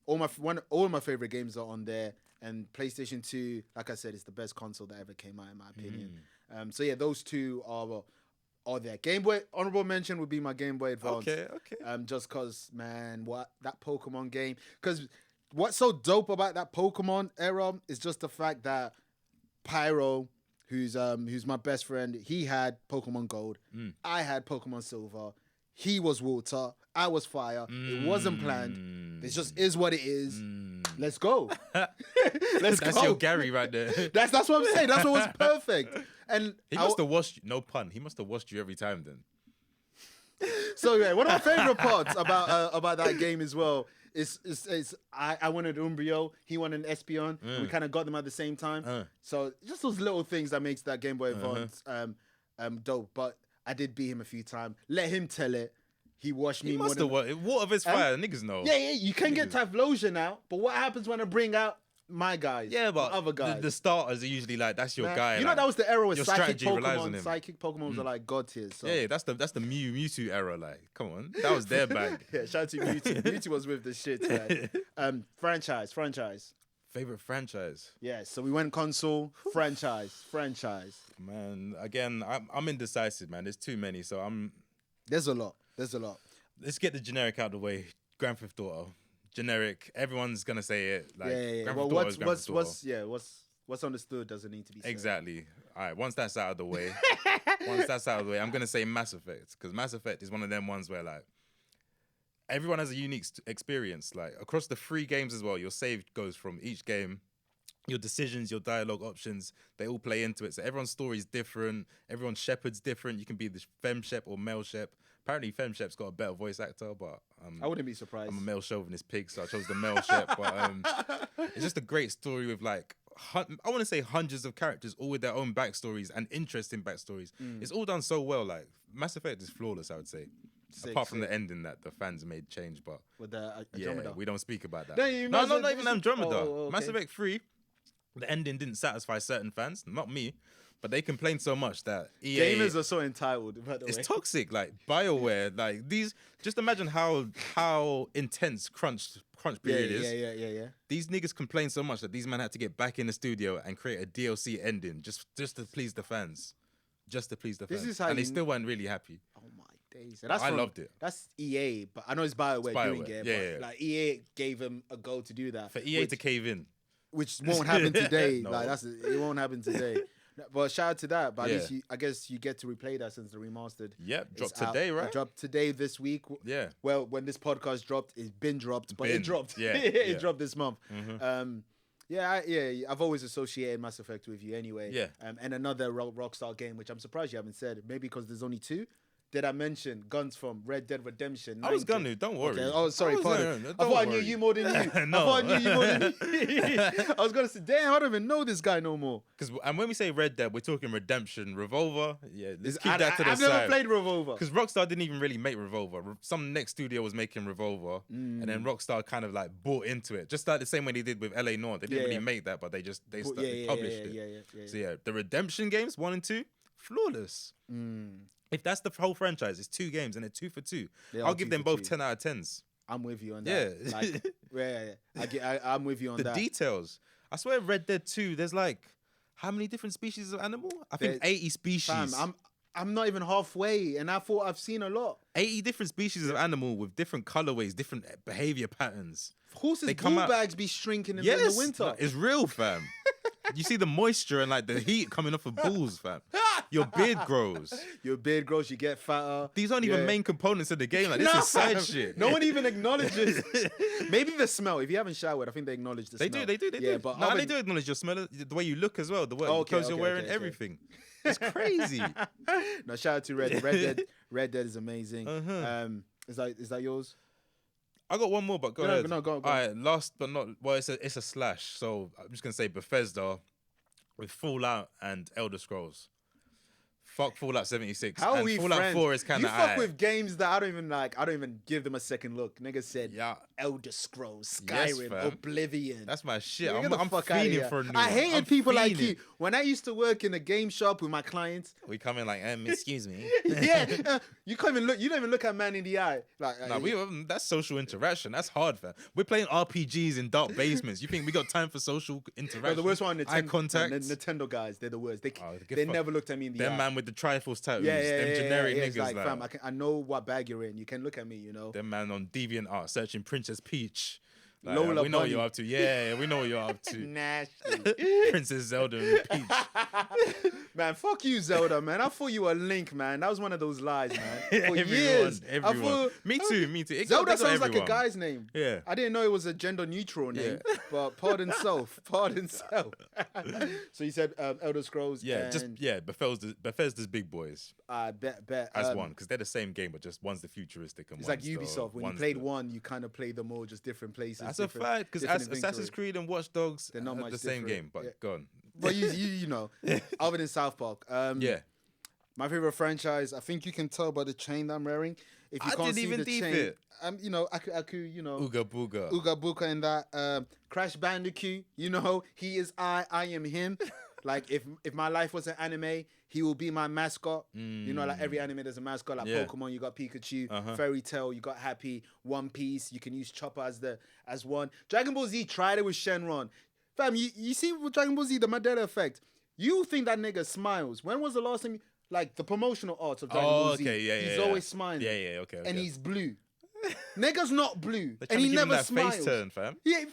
B: all my favorite games are on there. And PlayStation 2, like I said, is the best console that ever came out, in my opinion. Those 2 are there. Game Boy, honorable mention would be my Game Boy Advance.
C: Okay.
B: Just cause, man, that Pokemon game. Because what's so dope about that Pokemon era is just the fact that Pyro, who's my best friend, he had Pokemon Gold. I had Pokemon Silver. He was water. I was fire. It wasn't planned. It just is what it is. Let's go. Let's go.
C: That's your Gary right there.
B: That's what I'm saying. That's what was perfect. And
C: He must have washed you. No pun. He must have washed you every time then.
B: So yeah, one of my favorite parts about that game as well is I wanted Umbrio, he wanted an Espeon, and we kind of got them at the same time. So just those little things that makes that Game Boy Advance dope. But I did beat him a few times. Let him tell it. He washed me
C: He
B: more
C: must
B: than
C: have water of his fire. Niggas know.
B: Yeah, you can get Typhlosion now, but what happens when I bring out my guys?
C: Yeah, but
B: the other guys.
C: the starters are usually like that's your guy.
B: You know
C: like,
B: that was the era with
C: your
B: psychic
C: strategy relies on
B: Pokemon.
C: him.
B: Psychic Pokemons are like god tiers. So.
C: Yeah, that's the Mewtwo era. Like, come on, that was their bag.
B: Yeah, shout out to Mewtwo. Mewtwo was with the shit, man. Franchise.
C: Favorite franchise,
B: Yeah, so we went console, franchise.
C: man. Again, I'm indecisive, man. There's too many, so
B: There's a lot.
C: Let's get the generic out of the way. Grand Theft Auto, generic. Everyone's gonna say it. Like,
B: Yeah.
C: Grand
B: Well,
C: Theft Auto is Grand Theft Auto.
B: what's understood doesn't need to be said.
C: Exactly. All right. Once that's out of the way, I'm gonna say Mass Effect because Mass Effect is one of them ones where like everyone has a unique experience. Like across the 3 games as well, your save goes from each game. Your decisions, your dialogue options, they all play into it. So everyone's story is different. Everyone's shepherd's different. You can be the femme shep or male shep. Apparently, femme shep's got a better voice actor, but
B: I wouldn't be surprised.
C: I'm a male chauvinist pig, so I chose the male shep. But it's just a great story with like I want to say hundreds of characters, all with their own backstories and interesting backstories. It's all done so well. Like Mass Effect is flawless, I would say. Apart from the ending that the fans made change, but
B: With the
C: yeah,
B: Andromeda.
C: we don't speak about that.
B: No,
C: Not even Andromeda.
B: Oh, okay.
C: Mass Effect 3, the ending didn't satisfy certain fans, not me, but they complained so much that EA
B: Gamers are so entitled, by the way.
C: it's toxic. Like BioWare, like these. Just imagine how intense crunch period is.
B: Yeah.
C: These niggas complain so much that these men had to get back in the studio and create a DLC ending just to please the fans. Just to please the fans.
B: is how
C: and they
B: you-
C: still weren't really happy.
B: Oh my days. And that's
C: I loved it.
B: That's EA, but I know it's BioWare, doing
C: BioWare,
B: it.
C: yeah.
B: But like EA gave him a go to do that.
C: For EA to cave in.
B: which won't happen today.
C: No.
B: Like it won't happen today. But shout out to that. But
C: Yeah.
B: at least I guess you get to replay that since the remastered.
C: Yep,
B: is
C: dropped
B: out.
C: today,
B: It
C: right?
B: dropped today this week.
C: Yeah.
B: Well, when this podcast dropped, it's been dropped, but it
C: Been,
B: dropped.
C: yeah,
B: it
C: yeah.
B: dropped this month. I've always associated Mass Effect with you anyway.
C: Yeah.
B: And another Rockstar game, which I'm surprised you haven't said. Maybe because there's only 2. did I mention guns from Red Dead Redemption?
C: I was
B: 90?
C: gonna. Don't worry.
B: Okay. Oh, sorry, pardon.
C: Don't
B: I thought I knew
C: worry.
B: you more than you.
C: No.
B: I thought I knew you more than you. I was gonna say, damn, I don't even know this guy no more.
C: And when we say Red Dead, we're talking Redemption, Revolver. Yeah, let's keep that to the
B: I've
C: side.
B: never played Revolver.
C: Because Rockstar didn't even really make Revolver. Some next studio was making Revolver, and
B: Mm.
C: then Rockstar kind of like bought into it, just like the same way they did with LA Noire. They didn't really make that, but they published it.
B: Yeah.
C: So yeah, the Redemption games 1 and 2, flawless. If that's the whole franchise, it's 2 games and they're 2 for 2.
B: They
C: I'll
B: are
C: give
B: 2
C: them
B: for
C: both
B: 2.
C: 10 out of 10s.
B: I'm with you on that.
C: Yeah.
B: Like, I'm with you on
C: The
B: that.
C: details. I swear, Red Dead 2, there's like how many different species of animal? I think
B: There's-
C: 80 species.
B: Fam, I'm not even halfway, and I thought I've seen a lot.
C: 80 different species of animal with different colorways, different behavior patterns.
B: Horses'
C: They come
B: bull
C: out-
B: bags be shrinking in
C: Yes,
B: the winter.
C: like, it's real, fam. You see the moisture and like the heat coming off of bulls, fam. Your beard grows.
B: Your beard grows, you get fatter.
C: These aren't even
B: Yeah.
C: main components of the game. Like this is side
B: fam.
C: shit.
B: No one even acknowledges. Maybe the smell. If you haven't showered, I think they acknowledge the
C: They
B: smell.
C: do. They
B: Yeah,
C: do.
B: but
C: No,
B: other-
C: they do acknowledge your smell, the way you look as well, the way
B: Okay,
C: clothes you're
B: okay,
C: wearing,
B: okay.
C: everything. It's crazy.
B: No, shout out to Red Dead. Red Dead is amazing.
C: Uh-huh.
B: Is that yours?
C: I got one more, but go
B: No,
C: ahead.
B: no, go.
C: All right, last but not well, it's a slash. So I'm just gonna say Bethesda with Fallout and Elder Scrolls. Fuck Fallout 76.
B: How are
C: and
B: we
C: Fallout
B: friends?
C: 4 is kind
B: You
C: of
B: fuck with games that I don't even like. I don't even give them a second look. Nigga said
C: Yeah,
B: Elder Scrolls,
C: Yes,
B: Skyrim,
C: fam.
B: Oblivion.
C: that's my shit.
B: Nigga, get the
C: I'm
B: fuck outta
C: feeling
B: here.
C: for a new
B: I
C: one.
B: hated
C: I'm
B: people like
C: feeling
B: you. When I used to work in a game shop with my clients,
C: We come in like, excuse me.
B: yeah, you can't even look. You don't even look at man in the eye. Like,
C: No, that's social interaction. That's hard, fam. We're playing RPGs in dark basements. You think we got time for social interaction?
B: no, the worst one,
C: Eye contact.
B: Nintendo guys, they're the worst. They
C: Oh, get
B: they
C: fucked.
B: never looked at me in the
C: Them
B: eye.
C: man with the Triforce tattoos.
B: yeah,
C: them generic
B: It's
C: niggas.
B: like,
C: Like,
B: fam, I know what bag you're in. You can look at me, you know.
C: them man on DeviantArt searching Princess Peach. Like,
B: Lola
C: we know what
B: Bunny.
C: you're up to. Yeah, we know what you're up to.
B: Nasty.
C: Princess Zelda and Peach.
B: Man, fuck you, Zelda, man. I thought you were Link, man. That was one of those lies, man. For years. I
C: Everyone.
B: thought-
C: Me too. It
B: Zelda
C: got
B: sounds like a
C: everyone.
B: guy's name.
C: Yeah.
B: I didn't know it was a gender neutral name, but pardon self. So you said Elder Scrolls.
C: Yeah,
B: and
C: Bethesda's big boys
B: bet.
C: as one, because they're the same game, but just one's the futuristic and
B: It's like
C: one's the-
B: Ubisoft. When you
C: one's
B: played
C: the-
B: one, you kind of played them all, just different places.
C: That's a
B: different-
C: fact, because
B: different
C: Assassin's
B: inventory.
C: Creed and Watch Dogs
B: They're not
C: are
B: much
C: the same
B: different.
C: game, but
B: Yeah.
C: go on.
B: But you know, other than South Park,
C: Yeah.
B: my favorite franchise. I think you can tell by the chain that I'm wearing. If you
C: I
B: can't
C: didn't
B: see
C: even
B: the
C: deep
B: chain,
C: it.
B: you know, I could, you know,
C: Ooga Booga.
B: Ooga Booga and that. Crash Bandicoot, you know, he is I am him. Like if my life was an anime, he will be my mascot. You know, like every anime there's a mascot. Like
C: Yeah.
B: Pokemon, you got Pikachu.
C: Uh-huh.
B: Fairy Tail, you got Happy. One Piece, you can use Chopper as one. Dragon Ball Z tried it with Shenron. Fam, you see with Dragon Ball Z the Mandela effect. You think that nigga smiles? When was the last time? Like the promotional art of Dragon Ball Z.
C: Okay, yeah,
B: He's
C: yeah.
B: always smiling.
C: Yeah, okay.
B: And he's blue. Nigga's not blue,
C: They're
B: and
C: trying
B: he
C: to give him
B: never
C: that
B: smiles.
C: face turn, fam.
B: Yeah,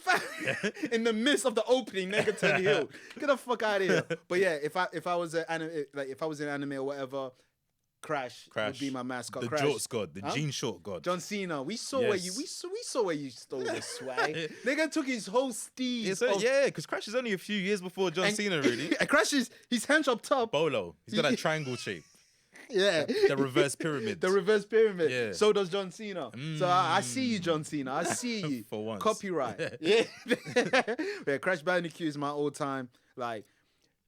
B: in the midst of the opening, nigga turned heel. Get the fuck out of here. But yeah, if I was an anime, like if I was in anime or whatever, Crash would be my mascot.
C: The
B: Crash.
C: Jorts god, the
B: Huh?
C: Gene Short god.
B: John Cena. We saw where you
C: Yes.
B: we saw where you stole the swag. Nigga took his whole steez.
C: Yeah, because Crash is only a few years before John
B: and-
C: Cena, really.
B: and Crash is he's hench up top.
C: Bolo. He's got that triangle shape.
B: Yeah.
C: The reverse pyramid.
B: The reverse pyramid.
C: Yeah.
B: So does John Cena. So I see you, John Cena. I see you.
C: For once.
B: Copyright. Yeah. Yeah. Crash Bandicoot is my all time. Like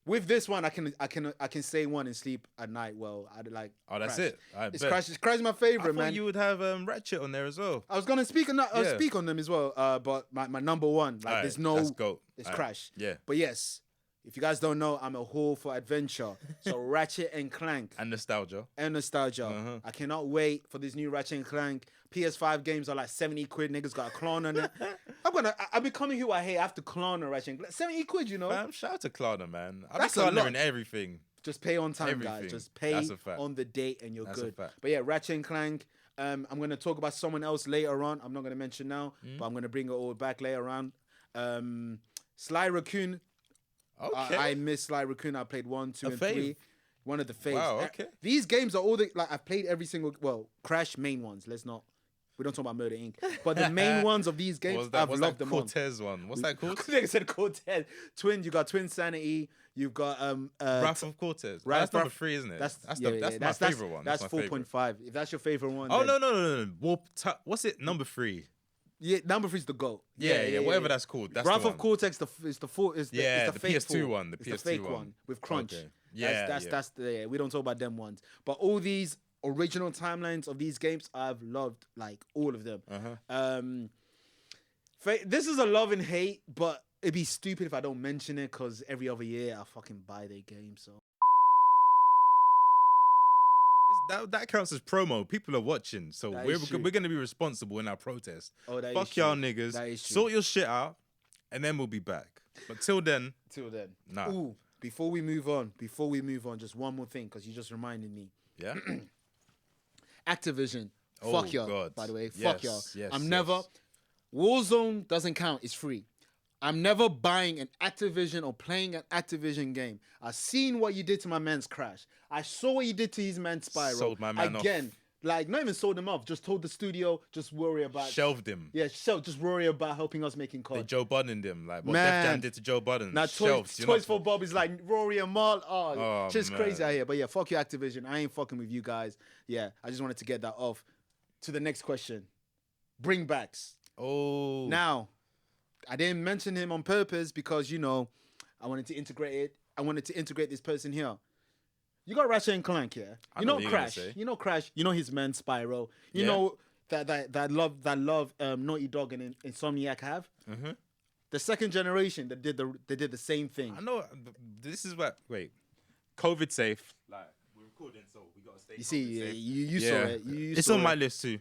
B: with this one, I can say one and sleep at night. Well, I like.
C: Oh, that's
B: Crash.
C: it. I
B: It's
C: bet.
B: Crash. Crash is my
C: I
B: favorite,
C: thought
B: man.
C: you would have Ratchet on there as well.
B: I was gonna speak on that.
C: Yeah.
B: Speak on them as well. But my number one, like,
C: Alright,
B: there's no.
C: let's go.
B: It's
C: Alright,
B: Crash.
C: yeah.
B: But yes, if you guys don't know, I'm a whore for adventure. So Ratchet and Clank.
C: And nostalgia.
B: And nostalgia.
C: Uh-huh.
B: I cannot wait for this new Ratchet and Clank. PS5 games are like 70 quid. Niggas got a clone on it. I'm becoming who I hate. I have to clone a Ratchet and Clank. 70 quid, you know?
C: Fam, shout out to Klarna, man. I be
B: That's a
C: Klarna
B: lot.
C: in everything.
B: Just pay on time,
C: Everything.
B: guys. Just pay
C: That's a fact.
B: on the date and you're
C: That's a
B: good.
C: fact.
B: But yeah, Ratchet and Clank. I'm going to talk about someone else later on. I'm not going to mention now, but I'm going to bring it all back later on. Sly Raccoon.
C: Okay.
B: I miss Sly Raccoon. I played 1, 2,
C: A
B: and
C: fave.
B: 3. One of the faves.
C: Wow, okay.
B: These games are all the like I've played every single Crash main ones. Let's not We don't talk about Murder Inc. But the main ones of these games, I've loved them all.
C: KoTH one. What's that called?
B: I said KoTH. Twinz, you got Twin Sanity. You've got
C: Wrath of KoTH. That's number 3, isn't it? That's my favorite one.
B: That's 4.5. If that's your favorite one.
C: Oh, no. What's it? Number 3.
B: Yeah, number 3 is the GOAT.
C: Yeah, whatever that's called. That's
B: Wrath
C: the
B: of
C: one.
B: KoTH is the fake
C: PS2 one. The PS2
B: fake
C: one
B: with Crunch.
C: Okay.
B: That's the we don't talk about them ones. But all these original timelines of these games, I've loved like all of them. This is a love and hate, but it'd be stupid if I don't mention it because every other year I fucking buy their game. So
C: that counts as promo. People are watching, so we're going to be responsible in our protest. Fuck y'all niggas. Sort your shit out, and then we'll be back. But till then, nah.
B: Ooh, before we move on, just one more thing because you just reminded me.
C: Yeah.
B: Activision.
C: Oh,
B: Fuck y'all.
C: God.
B: By the way,
C: Yes,
B: fuck y'all.
C: yes,
B: I'm
C: yes.
B: never. Warzone doesn't count. It's free. I'm never buying an Activision or playing an Activision game. I've seen what you did to my man's Crash. I saw what you did to his man Spyro.
C: Sold my man
B: again.
C: off.
B: Like, not even sold him off. Just told the studio, just worry about.
C: Shelved him.
B: Yeah, just worry about helping us making
C: They
B: COD.
C: Joe Buddened him. Like what
B: Man.
C: Def Jam did to Joe Budden.
B: Now,
C: Shelved.
B: Toys for Bob is like Rory and Mal.
C: Oh,
B: just
C: man.
B: crazy out here. But yeah, fuck you, Activision. I ain't fucking with you guys. Yeah, I just wanted to get that off. To the next question. Bringbacks.
C: Oh.
B: Now, I didn't mention him on purpose because, you know, I wanted to integrate it. I wanted to integrate this person here. You got Ratchet and Clank, yeah? You know
C: what you're
B: Crash.
C: gonna say.
B: You know Crash. You know his man Spyro. You
C: Yeah.
B: know that love Naughty Dog and Insomniac have.
C: Mhm.
B: The second generation that did the same thing.
C: I know. This is what. Wait. COVID safe. Like we're recording, so we gotta stay.
B: You see,
C: COVID safe.
B: you saw it. You
C: It's
B: saw
C: on my
B: it.
C: list too.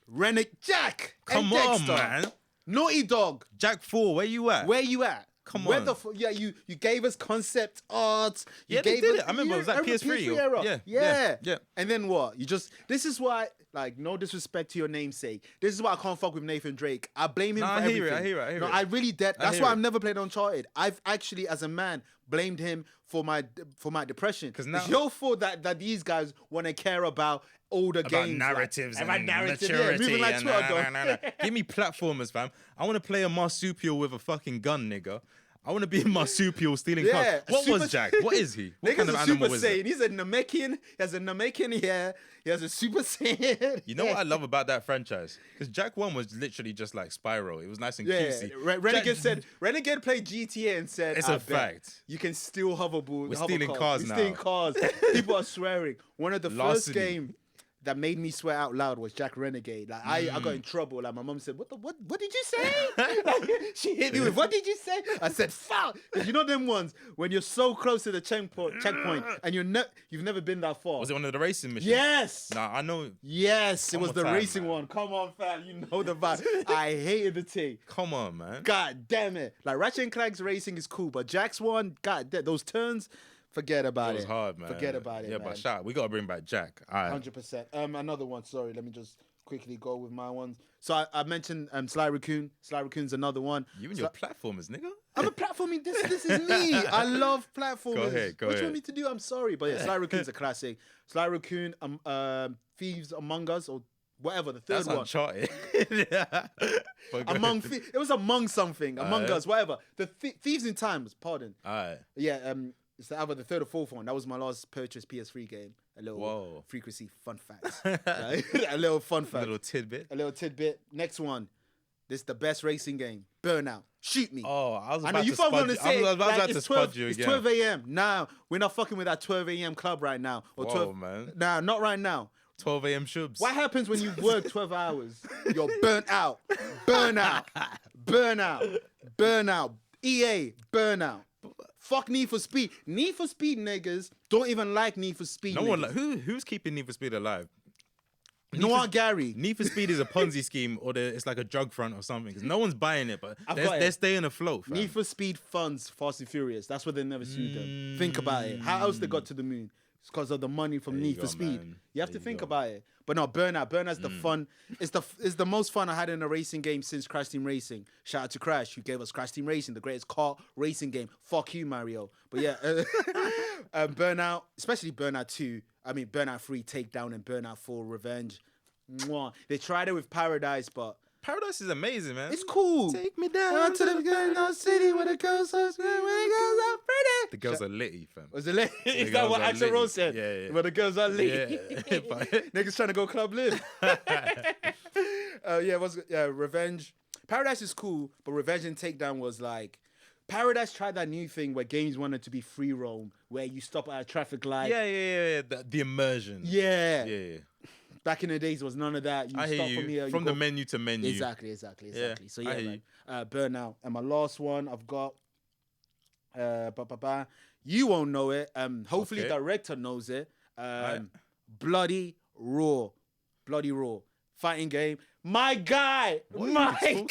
B: Renegade Jack.
C: Come
B: and
C: on,
B: Dexter.
C: man.
B: Naughty Dog.
C: Jack 4, where you at?
B: Where you at?
C: Come
B: Where
C: on.
B: you gave us concept art. You
C: Yeah, they
B: gave
C: did
B: us-
C: it. I remember it was like PS3 or-
B: era.
C: yeah.
B: And then what? This is why, like, no disrespect to your namesake. This is why I can't fuck with Nathan Drake. I blame him
C: Nah,
B: for
C: I hear it,
B: everything.
C: I hear it.
B: No, I really did. That's
C: hear
B: why
C: it.
B: I've never played Uncharted. I've actually, as a man, blamed him for my depression.
C: 'Cause now-
B: it's your fault that these guys want to care about older games,
C: narratives
B: about
C: and
B: narrative,
C: maturity.
B: moving like
C: and
B: Twitter, dog.
C: Give me platformers, fam. I want to play a marsupial with a fucking gun, nigga. I want to be a marsupial stealing cars. What was Jack? What is he? What
B: Nigga's
C: kind of
B: a
C: animal
B: Super
C: is
B: Saiyan.
C: it?
B: He's a Namekian. He has a Namekian hair. He has a Super Saiyan.
C: You know what I love about that franchise? Because Jack 1 was literally just like Spyro. It was nice and
B: Yeah,
C: cutesy.
B: Renegade played GTA and said,
C: It's
B: "I
C: a
B: bet
C: fact.
B: you can steal hoverboard.
C: We're stealing cars
B: We're
C: now."
B: stealing cars. People are swearing. One of the
C: Larceny.
B: first game that made me swear out loud was Jack Renegade. Like I got in trouble. Like my mom said, "What did you say?" Like, she hit me with, "What did you say?" I said, "Fuck!" 'Cause you know them ones when you're so close to the checkpoint and you've never been that far.
C: Was it one of the racing missions?
B: Yes.
C: Nah, I know.
B: Yes, it
C: One
B: was
C: more
B: the
C: time,
B: racing
C: man.
B: one. Come on, fam. You know the vibe. I hated the thing.
C: Come on, man.
B: God damn it. Like Ratchet and Clank's racing is cool, but Jack's one, God, those turns, forget about
C: It
B: it.
C: was hard, man.
B: Forget about it,
C: Yeah,
B: man.
C: but shout, we gotta bring back Jack. All right.
B: 100%. Another one, sorry, let me just quickly go with my ones. So I mentioned Sly Raccoon. Sly Raccoon's another one.
C: You and your platformers, nigga.
B: I'm a platforming. This is me. I love platformers.
C: Go ahead, go
B: What you
C: ahead.
B: want me to do? I'm sorry, but yeah, Sly Raccoon's a classic. Sly Raccoon, Thieves Among Us, or whatever the third
C: That's
B: one.
C: Uncharted. Yeah. But go
B: Among
C: ahead.
B: it was among something, Among
C: Alright.
B: Us, whatever. The Thieves in Times, pardon.
C: All right.
B: Yeah, it's either the third or fourth one. That was my last purchased PS3 game. A little
C: Whoa.
B: frequency fun facts. Right? A little fun
C: A
B: fact.
C: little tidbit.
B: A little tidbit. Next one. This is the best racing game. Burnout. Shoot me.
C: Oh, I was
B: I
C: about
B: know you
C: to
B: probably
C: spud
B: want
C: you.
B: to say
C: I was about
B: like,
C: to
B: it's
C: spud
B: 12,
C: you
B: it's
C: again.
B: 12 a.m. Nah, we're not fucking with that 12 a.m. club right now. Or
C: Whoa,
B: 12,
C: man.
B: Nah, not right now.
C: 12 a.m. shubs.
B: What happens when you work 12 hours? You're burnt out. Burnout. Burnout. Burnout. EA. Burnout. Fuck Need for Speed. Need for Speed niggas don't even like Need for Speed.
C: No
B: niggas.
C: one like who's keeping Need for Speed alive?
B: Noah Gary.
C: Need for Speed is a Ponzi scheme or it's like a drug front or something because no one's buying it, but
B: I've
C: they're,
B: got it.
C: they're staying afloat. Fam.
B: Need for Speed funds Fast and Furious. That's why they never sued them. Think about it. How else they got to the moon? It's because of the money from
C: There you
B: Need for
C: go,
B: Speed.
C: man.
B: You have
C: There
B: to
C: you
B: think
C: go.
B: about it. But no, Burnout. Burnout's the fun. It's the most fun I had in a racing game since Crash Team Racing. Shout out to Crash, who gave us Crash Team Racing, the greatest car racing game. Fuck you, Mario. But yeah, Burnout, especially Burnout 2. I mean, Burnout 3, Takedown, and Burnout 4, Revenge. Mwah. They tried it with Paradise, but
C: Paradise is amazing, man.
B: it's cool.
C: Take me down
B: to the girl city where the girls are pretty.
C: The girls are litty, fam.
B: Was it lit? Is that
C: girls
B: what
C: are
B: Axel
C: lit.
B: Rose said?
C: Yeah, yeah.
B: Where the girls are lit.
C: Yeah.
B: Niggas trying to go club live. Revenge. Paradise is cool, but Revenge and Takedown was like. Paradise tried that new thing where games wanted to be free roam, where you stop at a traffic light.
C: Yeah. The immersion.
B: Yeah.
C: Yeah.
B: Back in the days, there was none of that. You
C: I hear
B: stop
C: you.
B: from here.
C: From
B: you
C: the
B: go...
C: menu to menu.
B: Exactly.
C: Yeah,
B: So
C: I
B: yeah,
C: hear
B: man. Burnout. And my last one, I've got. You won't know it. Hopefully,
C: Okay.
B: director knows it.
C: Right.
B: Bloody Raw. Fighting game. My guy. We might have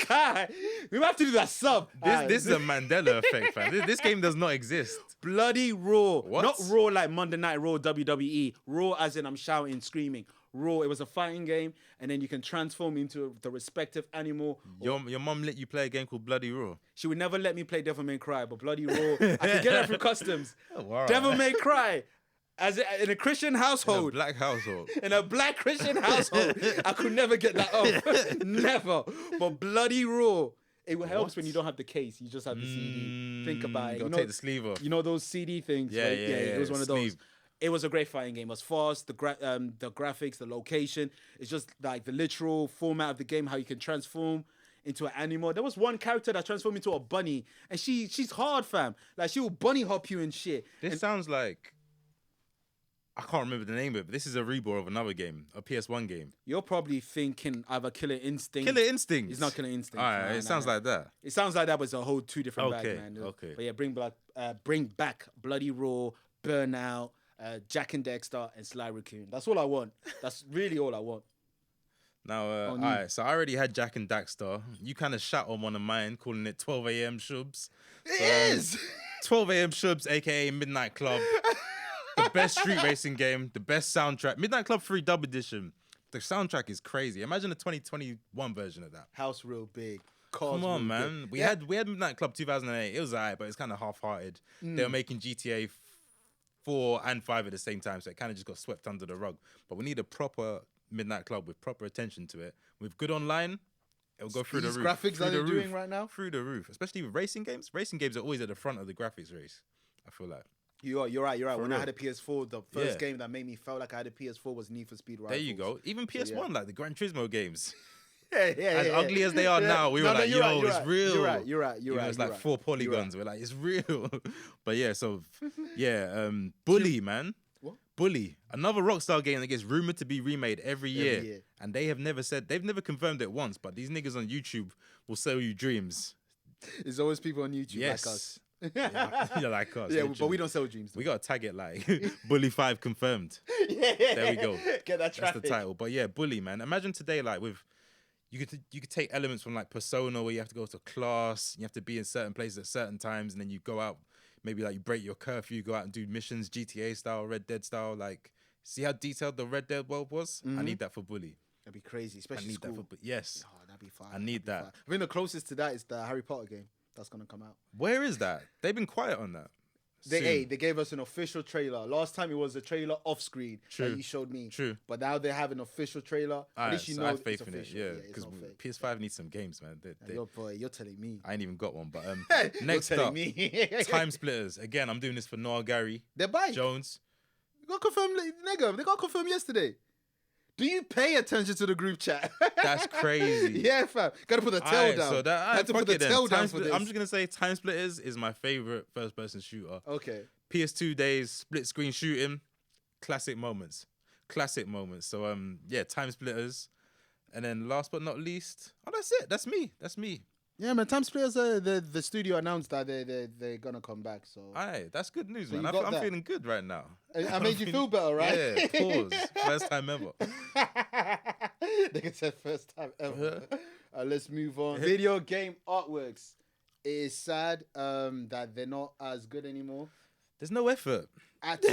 B: to do that sub.
C: This is a Mandela effect, fam. This game does not exist.
B: Bloody Raw.
C: What?
B: Not Raw like Monday Night Raw, WWE. Raw as in I'm shouting, screaming. Raw, it was a fighting game, and then you can transform into the respective animal.
C: Your mum let you play a game called Bloody Raw.
B: She would never let me play Devil May Cry, but Bloody Raw, I could get that through customs.
C: Oh, wow.
B: Devil May Cry. In a Christian
C: In a
B: household.
C: black household.
B: In a black Christian household. I could never get that off. Never. But Bloody Raw. It helps when you don't have the case. You just have the CD. Think about it.
C: Gotta take the sleeve off.
B: You know those CD things?
C: Yeah,
B: right?
C: yeah,
B: It was one of those.
C: sleeve.
B: It was a great fighting game. It was fast. The graphics, the location. It's just like the literal format of the game, how you can transform into an animal. There was one character that transformed into a bunny, and she's hard, fam. Like, she will bunny hop you and shit.
C: This sounds like... I can't remember the name of it, but this is a reboot of another game, a PS1 game.
B: You're probably thinking either Killer Instinct.
C: Killer Instinct.
B: It's not Killer Instinct.
C: All right, it sounds like that.
B: It sounds like that was a whole two different
C: Okay,
B: bag, man.
C: okay.
B: But yeah, bring back Bloody Raw, Burnout, Jack and Dexter, and Sly Raccoon. That's all I want. That's really all I want.
C: Now, all right, so I already had Jack and Daxter. You kind of shot on one of mine, calling it 12 a.m. Shubs.
B: It is!
C: 12 a.m. Shubs, a.k.a. Midnight Club. The best street racing game, the best soundtrack. Midnight Club 3 Dub Edition. The soundtrack is crazy. Imagine the 2021 version of that.
B: House real big. Cars
C: Come on,
B: real
C: man.
B: big.
C: We had Midnight Club 2008. It was alright, but it's kind of half-hearted. They were making GTA 4 and 5 at the same time, so it kind of just got swept under the rug. But we need a proper Midnight Club with proper attention to it. With good online, it'll go through
B: These
C: the roof.
B: graphics
C: Through
B: that
C: the
B: they're doing
C: roof.
B: right now?
C: Through the roof. Especially with racing games. Racing games are always at the front of the graphics race, I feel like.
B: You're right. When I
C: real.
B: had a PS4, the first
C: Yeah.
B: game that made me feel like I had a PS4 was Need for Speed Rivals.
C: There you go. Even PS1, like the Gran Turismo games.
B: As
C: Ugly as they are now, we were like,
B: you're
C: yo,
B: right,
C: it's real.
B: You're right.
C: You know, it's like 4 polygons. We're like, it's real. But yeah, so Bully, man.
B: What?
C: Bully, another Rockstar game that gets rumored to be remade every year.
B: year.
C: And they've never confirmed it once, but these niggas on YouTube will sell you dreams.
B: There's always people on YouTube
C: Yes.
B: like us.
C: Yeah, like us.
B: Yeah, but
C: literally.
B: we don't sell dreams.
C: We gotta tag it like Bully 5 confirmed.
B: Yeah.
C: There we go.
B: Get that
C: That's
B: traffic.
C: the title. But yeah, Bully, man. Imagine today, like with you could take elements from like Persona, where you have to go to class, you have to be in certain places at certain times, and then you go out. Maybe like you break your curfew, go out and do missions, GTA style, Red Dead style. Like, see how detailed the Red Dead world was? I need that for Bully.
B: That'd be crazy,
C: I
B: especially
C: need
B: school.
C: that for yes.
B: Oh, that'd be fire.
C: I need that.
B: I think the closest to that is the Harry Potter game that's gonna come out.
C: Where is that? They've been quiet on that.
B: They gave us an official trailer. Last time it was a trailer off screen
C: True.
B: that you showed me.
C: True.
B: But now they have an official trailer. At least you know
C: I have
B: it's
C: faith in it.
B: official.
C: Yeah,
B: it's
C: because
B: not fake.
C: PS5 needs some games, man.
B: Yo, boy, you're telling me.
C: I ain't even got one, but
B: You're
C: next
B: telling
C: up,
B: me.
C: Time Splitters. Again, I'm doing this for Noah Gary
B: They're buying.
C: Jones.
B: They got confirmed, nigga. They got confirmed yesterday. Do you pay attention to the group chat?
C: That's crazy.
B: Yeah, fam. Gotta put the tail
C: Alright,
B: down.
C: so that
B: I had to put the tail down for this.
C: I'm just gonna say Time Splitters is my favorite first-person shooter.
B: Okay.
C: PS2 days, split screen shooting, classic moments. So yeah, Time Splitters, and then last but not least, that's it. That's me.
B: Yeah, man. Time Splitters, the studio announced that they're gonna come back. So
C: Alright, that's good news,
B: So
C: man.
B: you got
C: I'm
B: that?
C: feeling good right now.
B: I made you feel better, right?
C: Yeah, pause. First time ever.
B: Nigga said first time ever. Let's move on. Video game artworks. It is sad that they're not as good anymore
C: There's no effort.
B: at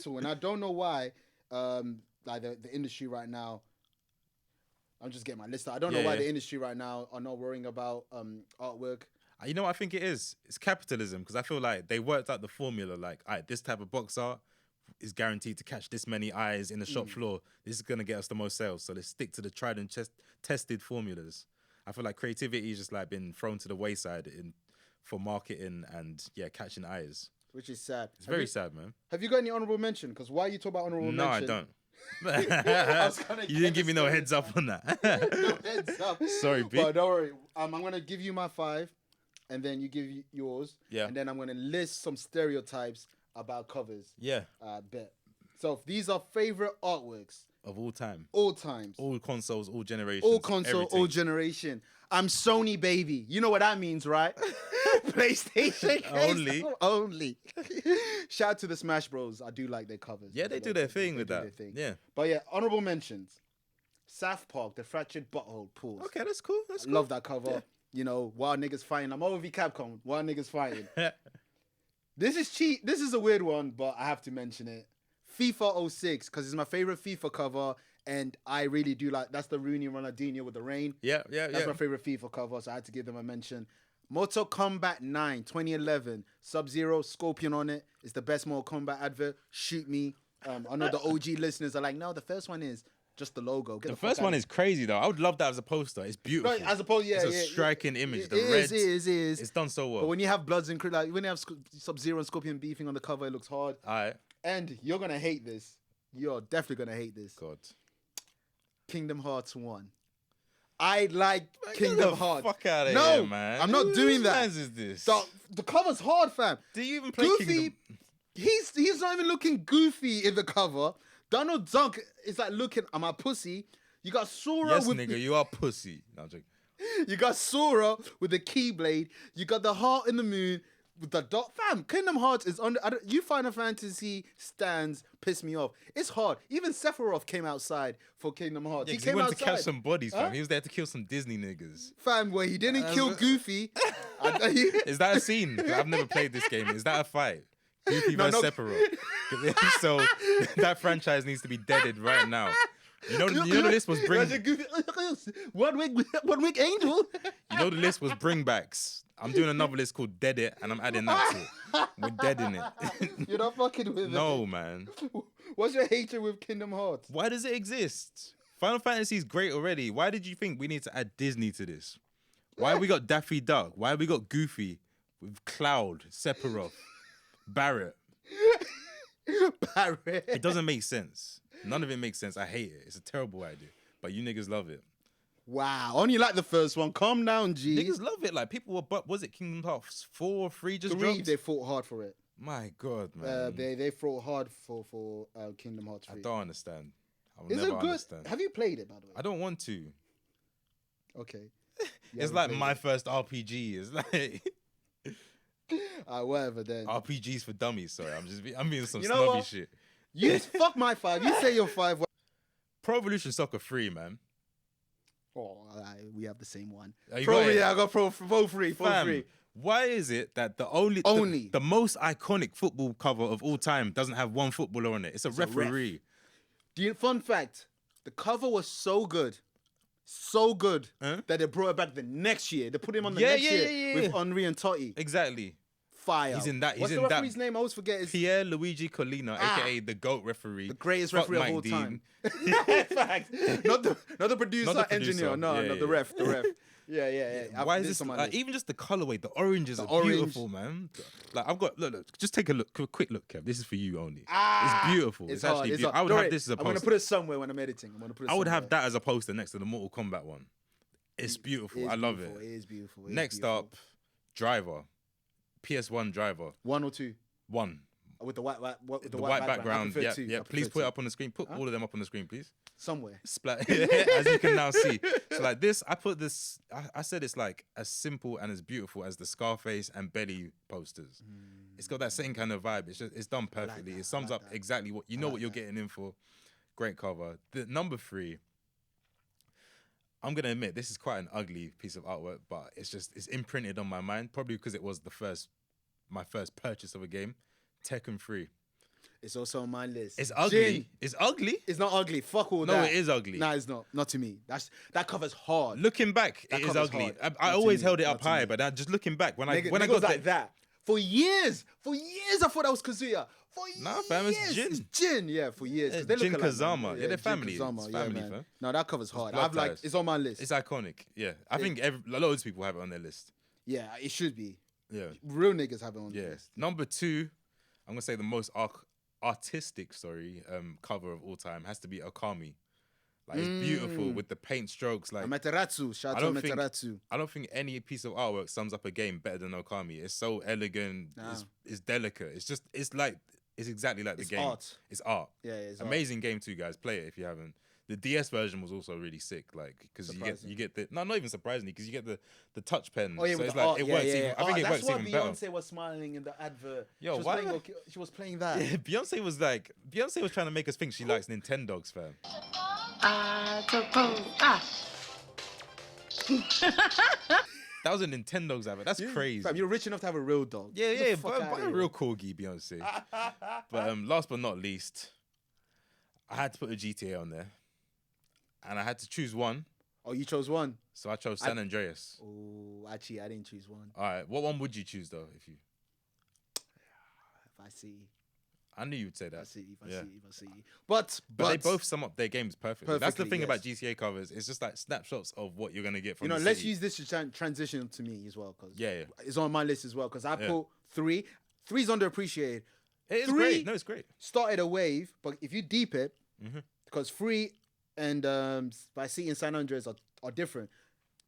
B: all, and I don't know why. Like the industry right now. I'm just getting my list out. I don't know
C: Yeah,
B: why
C: yeah.
B: the industry right now are not worrying about artwork.
C: You know what I think it is? It's capitalism, because I feel like they worked out the formula. Like, all right, this type of box art, is guaranteed to catch this many eyes in the shop floor. This is gonna get us the most sales. So let's stick to the tried and tested formulas. I feel like creativity has just like been thrown to the wayside for marketing and catching eyes.
B: Which is sad.
C: It's very sad, man.
B: Have you got any honorable mention? Because why you talk about honorable
C: No, I
B: mention?
C: don't. You didn't give me no heads up on that.
B: No heads up.
C: Sorry, B.
B: But don't worry. I'm gonna give you my 5, and then you give yours.
C: Yeah.
B: And then I'm gonna list some stereotypes about covers.
C: Yeah.
B: Bet. So these are favorite artworks
C: Of all time.
B: all times.
C: All consoles, all generations.
B: All console,
C: everything.
B: all generation. I'm Sony baby. You know what that means, right? PlayStation case only. Shout out to the Smash Bros. I do like their covers.
C: Yeah, they do their thing with that. Yeah.
B: But yeah, honorable mentions. South Park, The Fractured Butthole Pause.
C: Okay, that's cool. That's cool.
B: Love that cover. Yeah. You know, wild niggas fighting. I'm over Capcom. Wild niggas fighting. This is cheap. This is a weird one, but I have to mention it. FIFA 06, because it's my favorite FIFA cover, and I really do like. That's the Rooney Ronaldinho with the rain.
C: Yeah.
B: That's my favorite FIFA cover, so I had to give them a mention. Mortal Kombat 9, 2011, Sub-Zero, Scorpion on it. It's the best Mortal Kombat advert. Shoot me. I know the OG listeners are like, no, the first one is just the logo. Get
C: The first one is crazy though. I would love that as a poster. It's beautiful.
B: No, as opposed, yeah,
C: it's a striking image. The red.
B: It is.
C: It's done so well.
B: But when you have Bloods and like when you have Sub-Zero and Scorpion beefing on the cover, it looks hard.
C: All right.
B: And you're gonna hate this. You're definitely gonna hate this.
C: God.
B: Kingdom Hearts 1. I like
C: Man,
B: Kingdom
C: get the
B: Hearts.
C: fuck out of
B: No,
C: here, man.
B: I'm not doing
C: Whose
B: that.
C: man's is this?
B: The cover's hard, fam.
C: Do you even play
B: Goofy,
C: Kingdom?
B: he's not even looking goofy in the cover. Donald Duck is like looking at my pussy. You got Sora
C: Yes,
B: with
C: nigga, you are pussy. No, I'm joking.
B: you got Sora with the Keyblade. You got the heart in the moon with the dot. Fam, Kingdom Hearts is under. You Final Fantasy stands piss me off. It's hard. Even Sephiroth came outside for Kingdom Hearts.
C: Yeah,
B: he
C: 'cause
B: came
C: he wanted
B: outside.
C: to catch some bodies, fam.
B: Huh?
C: He was there to kill some Disney niggas.
B: Fam, where he didn't kill Goofy.
C: Is that a scene? 'Cause I've never played this game. Is that a fight? Goofy
B: No,
C: versus
B: no.
C: Sephiroth. So that franchise needs to be deaded right now. You know the list was
B: one week angel.
C: You know the list was bringbacks. I'm doing another list called Dead It, and I'm adding that to it. We're deading it.
B: You're not fucking with it.
C: No, man.
B: What's your hatred with Kingdom Hearts?
C: Why does it exist? Final Fantasy is great already. Why did you think we need to add Disney to this? Why we got Daffy Duck? Why we got Goofy with Cloud, Sephiroth, Barrett?
B: Barrett.
C: It doesn't make sense. None of it makes sense. I hate it. It's a terrible idea. But you niggas love it.
B: Wow. Only like the first one. Calm down, G.
C: Niggas love it. Like people were, but was it Kingdom Hearts 4 or 3 just
B: 3,
C: dropped?
B: they fought hard for it.
C: My God, man.
B: They fought hard for Kingdom Hearts 3.
C: I don't understand. I will
B: Is
C: never
B: it good?
C: understand.
B: Have you played it, by the way?
C: I don't want to.
B: Okay.
C: It's like my first RPG. It's like
B: whatever then.
C: RPGs for dummies. Sorry, I'm being some
B: You know
C: snobby
B: what?
C: shit.
B: You fuck my 5. You say your 5.
C: Pro Evolution Soccer 3, man.
B: Oh, we have the same one.
C: Oh, you
B: Pro,
C: got it?
B: yeah, I got Pro 3.
C: Fam, why is it that the most iconic football cover of all time doesn't have one footballer on it? It's a referee.
B: Fun fact, the cover was so good
C: Huh?
B: that they brought it back the next year. They put him on the
C: Yeah,
B: next
C: yeah,
B: year
C: yeah,
B: with
C: yeah.
B: Henri and Totti.
C: Exactly.
B: Fire.
C: He's in that.
B: What's the referee's name? I always forget. His
C: Pierre Luigi Collina, aka the GOAT referee.
B: the greatest
C: Fuck
B: referee of
C: Mike
B: all
C: Dean.
B: time. Fact. Not the producer,
C: Not the
B: engineer.
C: producer.
B: No,
C: Yeah,
B: no,
C: yeah.
B: the ref. Yeah.
C: Why is this like, even just the colorway? The oranges are beautiful, man. Like I've got look. Just take a quick look, Kev. This is for you only. It's beautiful. It's
B: hard,
C: actually
B: it's
C: beautiful.
B: hard.
C: I would
B: Don't
C: have
B: worry,
C: this as a
B: I'm
C: poster.
B: gonna put it somewhere when I'm editing.
C: I would have that as a poster next to the Mortal Kombat one. It's beautiful. I love it.
B: It is beautiful.
C: Next up, Driver, PS1 Driver
B: 1 or 2
C: 1.
B: with the white
C: The white background.
B: I prefer
C: Yeah,
B: 2.
C: yeah.
B: I
C: Please
B: prefer
C: put it
B: 2.
C: up on the screen. Put all of them up on the screen, please.
B: Somewhere.
C: Splat, as you can now see. So like this, I put this. I said it's like as simple and as beautiful as the Scarface and Belly posters. It's got that same kind of vibe. It's done perfectly.
B: that,
C: It sums
B: I
C: up
B: like that.
C: exactly what you know
B: like
C: what you're
B: that.
C: getting in for. Great cover. The number 3. I'm gonna admit this is quite an ugly piece of artwork, but it's imprinted on my mind. Probably because it was my first purchase of a game. Tekken 3.
B: It's also on my list.
C: It's ugly.
B: Jin.
C: It's ugly.
B: It's not ugly. Fuck all
C: No,
B: that.
C: it is ugly.
B: Nah, it's not. Not to me. That cover's hard.
C: Looking back,
B: That
C: it is
B: cover's
C: ugly.
B: hard.
C: I
B: Not to
C: always
B: me,
C: held it
B: not
C: up
B: to
C: high,
B: me.
C: but just looking back when I
B: Nigga
C: got
B: like that. For years, I thought that was Kazuya. For
C: Nah, fam, it's
B: years.
C: Jin.
B: It's Jin, yeah, for years. 'cause they
C: Jin
B: look alike, man.
C: Kazama. Yeah, they're
B: Jin
C: family.
B: Kazama,
C: It's
B: yeah,
C: family,
B: man.
C: fam.
B: No, that cover's hard.
C: blood
B: I've like,
C: ties.
B: it's on my list.
C: It's iconic. Yeah, I think loads of people have it on their list.
B: Yeah, it should be.
C: Yeah,
B: Real niggas have it on
C: yeah.
B: their list.
C: Number 2, I'm gonna say the most artistic, cover of all time has to be Okami. Like it's beautiful with the paint strokes. Like
B: Amaterasu, shout out to Amaterasu.
C: I don't think any piece of artwork sums up a game better than Okami. It's so elegant.
B: Nah.
C: It's delicate. It's exactly like the
B: It's
C: game.
B: art.
C: It's art.
B: Yeah, it's art.
C: Amazing game too, guys. Play it if you haven't. The DS version was also really sick, like because you get the not even surprisingly because you get the touch pen.
B: Oh yeah,
C: so
B: with
C: it's
B: the
C: like
B: art.
C: it
B: Yeah,
C: works.
B: yeah,
C: Even,
B: yeah.
C: I think it
B: That's
C: works
B: why
C: even better.
B: Beyonce was smiling in the advert.
C: Yo,
B: she was
C: why?
B: she was playing that.
C: Yeah, Beyonce was trying to make us think she likes Nintendogs, fam. That was a Nintendogs advert. That's crazy.
B: Fam, you're rich enough to have a real dog.
C: Yeah,
B: Get the
C: yeah,
B: fuck
C: buy
B: outta
C: a
B: here.
C: real corgi, Beyonce. But last but not least, I had to put a GTA on there, and I had to choose one.
B: Oh, you chose one.
C: So I chose San Andreas.
B: Oh, actually, I didn't choose one.
C: All right, what one would you choose though? If
B: If I see,
C: I knew you'd say that.
B: if I see. But
C: But they both sum up their games perfectly. That's the
B: Perfectly,
C: thing about
B: yes.
C: GTA covers. It's just like snapshots of what you're gonna get from.
B: you know,
C: the
B: let's
C: city.
B: use this to transition to me as well because
C: Yeah, yeah.
B: it's on my list as well because I
C: Yeah.
B: put 3. 3's underappreciated.
C: It is
B: 3
C: great. No, it's great.
B: started a wave, but if you deep it,
C: Mm-hmm.
B: because 3 and Vice City and San Andreas are different.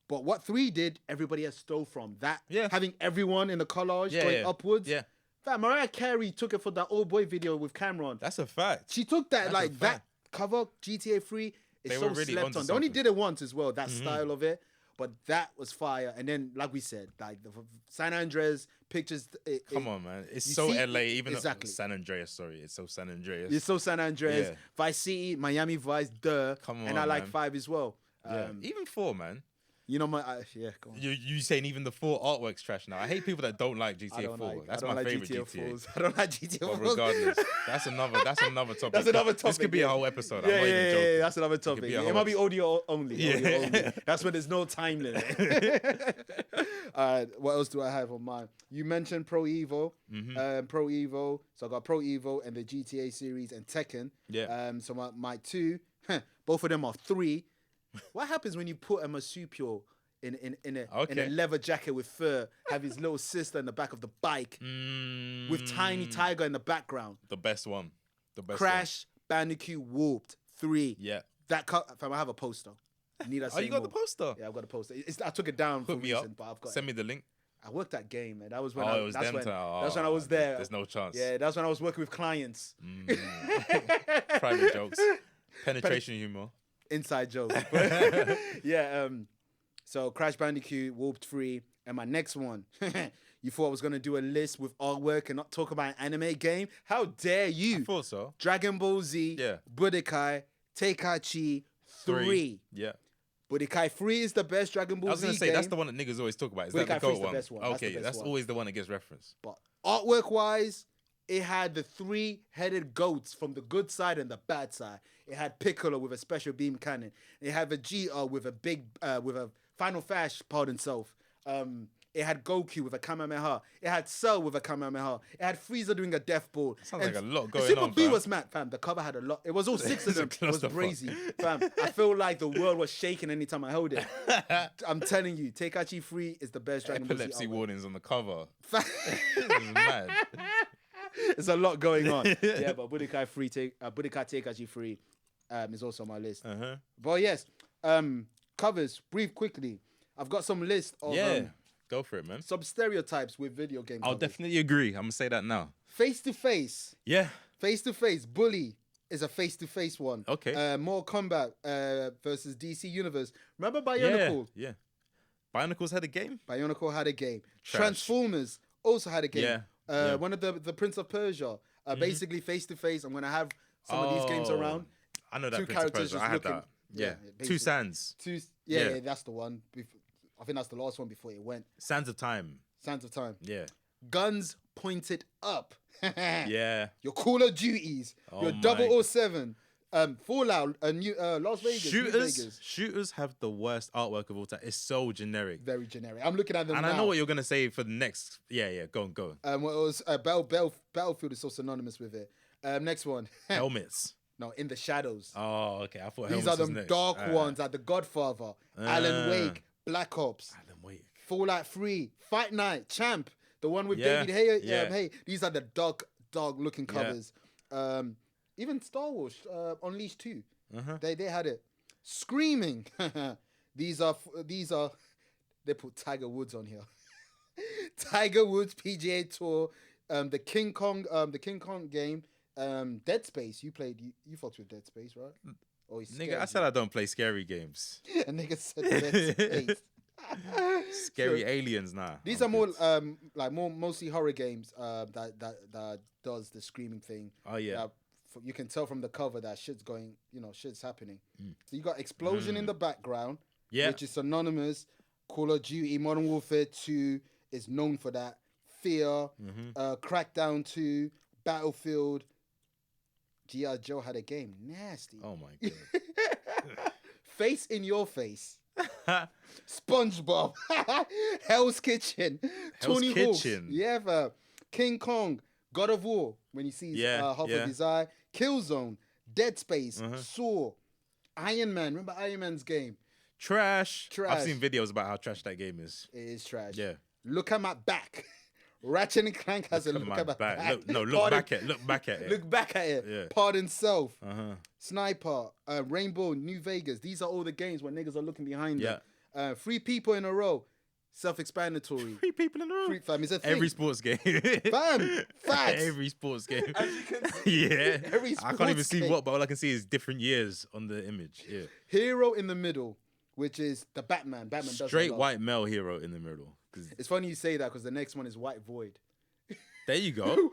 B: But what 3 did, everybody has stole from that.
C: Yeah.
B: Having everyone in the collage
C: Yeah,
B: going
C: yeah.
B: upwards.
C: Yeah,
B: Fam, Mariah Carey took it for that old boy video with Cameron.
C: that's a fact.
B: She took that
C: That's a
B: like that
C: fact.
B: cover GTA 3 is
C: They
B: so
C: were really
B: slept
C: onto
B: on. They only
C: something.
B: did it once as well, that style of it. But that was fire. And then, like we said, like the San Andreas pictures.
C: Come on, man. It's
B: you
C: so
B: see-
C: LA. Even
B: exactly.
C: though San Andreas. Sorry, it's so San Andreas.
B: It's so San Andreas,
C: Yeah.
B: Vice City, Miami Vice,
C: Come
B: and I
C: on,
B: like
C: man.
B: 5 as well.
C: Yeah. Even 4, man.
B: You know yeah, go on.
C: You saying even the 4 artwork's trash now. I hate people that don't like
B: I
C: GTA
B: don't
C: 4.
B: like,
C: That's
B: I don't
C: my
B: like
C: favorite
B: GTA
C: GTA.
B: 4s. I don't like GTA 4s.
C: But regardless, that's another topic.
B: That's another
C: This
B: topic,
C: could be a
B: yeah.
C: whole episode.
B: Yeah,
C: I'm not even
B: yeah,
C: joking.
B: that's another topic.
C: be a
B: It
C: whole
B: might be audio only.
C: Yeah.
B: Audio only. That's when there's no time limit. What else do I have on mine? You mentioned Pro Evo.
C: Mm-hmm.
B: Pro Evo. So I got Pro Evo and the GTA series and Tekken.
C: Yeah.
B: So my 2, both of them are 3. What happens when you put a marsupial in a leather jacket with fur, have his little sister in the back of the bike with Tiny Tiger in the background?
C: The best one. The best
B: Crash Bandicoot Warped 3.
C: one. Yeah.
B: Fam, I have a poster. Need I say
C: Oh, you got
B: more?
C: the poster?
B: Yeah, I've got a poster. I took it down for
C: Hook
B: a
C: me up.
B: reason, but I've got
C: Send
B: it.
C: me the link.
B: I worked that game, man. That was when
C: It was
B: that's
C: them
B: when,
C: time.
B: that's when I was there.
C: There's no chance.
B: Yeah, that's when I was working with clients.
C: Private jokes. Penetration humor.
B: Inside joke. Yeah, so Crash Bandicoot Warped 3 and my next one. You thought I was going to do a list with artwork and not talk about an anime game? How dare you?
C: I thought so.
B: Dragon Ball Z,
C: Yeah.
B: Budokai Tenkaichi 3.
C: Yeah.
B: Budokai 3 is the best Dragon Ball
C: I was
B: Z
C: going to say,
B: game.
C: that's the one that niggas always talk about. Is that
B: Budokai
C: the
B: 3 's
C: GOAT
B: the
C: one?
B: best one. That's the
C: Okay,
B: best
C: that's
B: one.
C: always the one that gets referenced.
B: But artwork wise, it had the 3-headed goats from the good side and the bad side. It had Piccolo with a special beam cannon. It had Vegeta with a with a Final Flash part himself. It had Goku with a Kamehameha. It had Cell with a Kamehameha. It had Frieza doing a death ball.
C: Sounds like a lot
B: and
C: going
B: Super
C: on,
B: B
C: fam.
B: was mad, fam. The cover had a lot. It was all 6 of them.
C: It's a
B: It was
C: clusterfuck.
B: brazy, fam. I feel like the world was shaking anytime I held it. I'm telling you, Tenkaichi 3 is the best Dragon Ball Z
C: Epilepsy
B: artwork.
C: warnings on the cover.
B: Fam.
C: It's mad.
B: There's a lot going on. Yeah, but Budokai Tenkaichi 3 is also on my list.
C: Uh-huh.
B: But yes, covers, brief quickly. I've got some list of
C: Yeah. Go for it, man.
B: some stereotypes with video game
C: I'll
B: covers.
C: definitely agree. I'm going to say that now.
B: Face to face.
C: Yeah.
B: Face to face. Bully is a face to face one.
C: Okay.
B: More Kombat versus DC Universe. Remember
C: Yeah.
B: Bionicle?
C: Yeah. Bionicles had a game?
B: Bionicle had a game.
C: Trash.
B: Transformers also had a game.
C: Yeah. Yeah.
B: One of the Prince of Persia. Basically face to face. I'm gonna have some of these games
C: Oh.
B: around.
C: I know that
B: Two
C: Prince of
B: characters
C: Persia.
B: just
C: I have
B: looking-
C: that. Yeah.
B: yeah,
C: Two
B: basically.
C: Sands.
B: Yeah,
C: Yeah.
B: that's the one. I think that's the last one before it went.
C: Sands of Time.
B: Sands of Time.
C: Yeah.
B: Guns pointed up.
C: Yeah.
B: Your Call of Duties.
C: Oh
B: Your
C: my
B: 007. Fallout, new Las Vegas. New Vegas.
C: Shooters have the worst artwork of all time. It's so generic.
B: Very generic. I'm looking at them
C: And
B: now.
C: I know what you're gonna say for the next. Yeah, go on.
B: What it was Battlefield is so synonymous with it. Next one.
C: Helmets.
B: No, In the Shadows.
C: Oh, okay. I thought
B: These
C: helmets
B: are
C: was
B: them
C: next.
B: dark ones, like The Godfather, Alan Wake, Black Ops,
C: Alan Wake.
B: Fallout 3, Fight Night, Champ, the one with
C: Yeah,
B: David Hay.
C: yeah.
B: Hey, these are the dark looking covers. Even Star Wars, Unleashed 2, they had it. Screaming. These are they put Tiger Woods on here. Tiger Woods PGA Tour, the King Kong game, Dead Space. You fucked with Dead Space, right? Oh,
C: Nigga, I said I don't play scary games.
B: A nigga said Dead Space.
C: Scary aliens, nah.
B: These are more mostly horror games that does the screaming thing.
C: Oh yeah.
B: You can tell from the cover that shit's happening. So you got explosion in the background, which is synonymous. Call of Duty Modern Warfare 2 is known for that. Fear, Crackdown 2, Battlefield. G.I. Joe had a game. Nasty.
C: Oh my god.
B: Face in Your Face. SpongeBob. Hell's Kitchen. Tony Hawk's. Yeah, fam. King Kong. God of War. When he sees half of his eye. Killzone. Dead Space. Saw. Iron Man. Remember Iron Man's game?
C: Trash. I've seen videos about how trash that game is.
B: It is trash.
C: Yeah.
B: Look at my back. Ratchet and Clank has a look at my back.
C: Look back at it. Look back at it.
B: Look back at it.
C: Yeah.
B: Pardon Self. Sniper. Rainbow. New Vegas. These are all the games where niggas are looking behind them. 3 people in a row. Self-explanatory.
C: 3 people in a row.
B: Fam, it's a thing.
C: Every sports game.
B: Fam, facts.
C: Every sports game.
B: As you can see. Every
C: I can't even
B: sports
C: see
B: game.
C: what, but all I can see is different years on the image. Yeah.
B: Hero in the middle, which is the Batman. Batman does
C: Straight
B: a lot.
C: white male hero in the middle.
B: It's funny you say that because the next one is White Void.
C: There you go.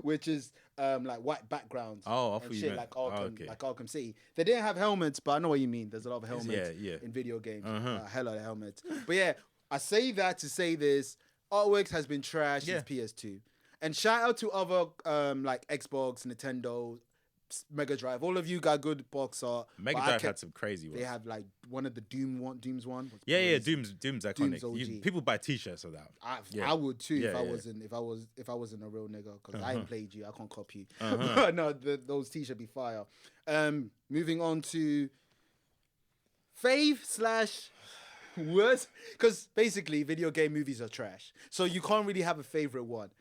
B: Which is like white backgrounds.
C: Oh, I
B: and
C: thought you
B: shit
C: meant.
B: like Arkham,
C: okay.
B: like Arkham City. They didn't have helmets, but I know what you mean. There's a lot of helmets
C: Yeah.
B: in video games. Hella helmets. But yeah, I say that to say this. Artworks has been trashed since PS2. And shout out to other like Xbox, Nintendo, Mega Drive. All of you got good box art.
C: Mega Drive had some crazy ones.
B: They have like one of the Doom's one. was
C: Yeah,
B: crazy.
C: Doom's iconic.
B: Doom's OG.
C: People buy T-shirts of that.
B: I would too if I wasn't if I wasn't a real nigga because I ain't played you. I can't copy you. No, those T-shirts be fire. Moving on to fave/worst, because basically video game movies are trash. So you can't really have a favorite one.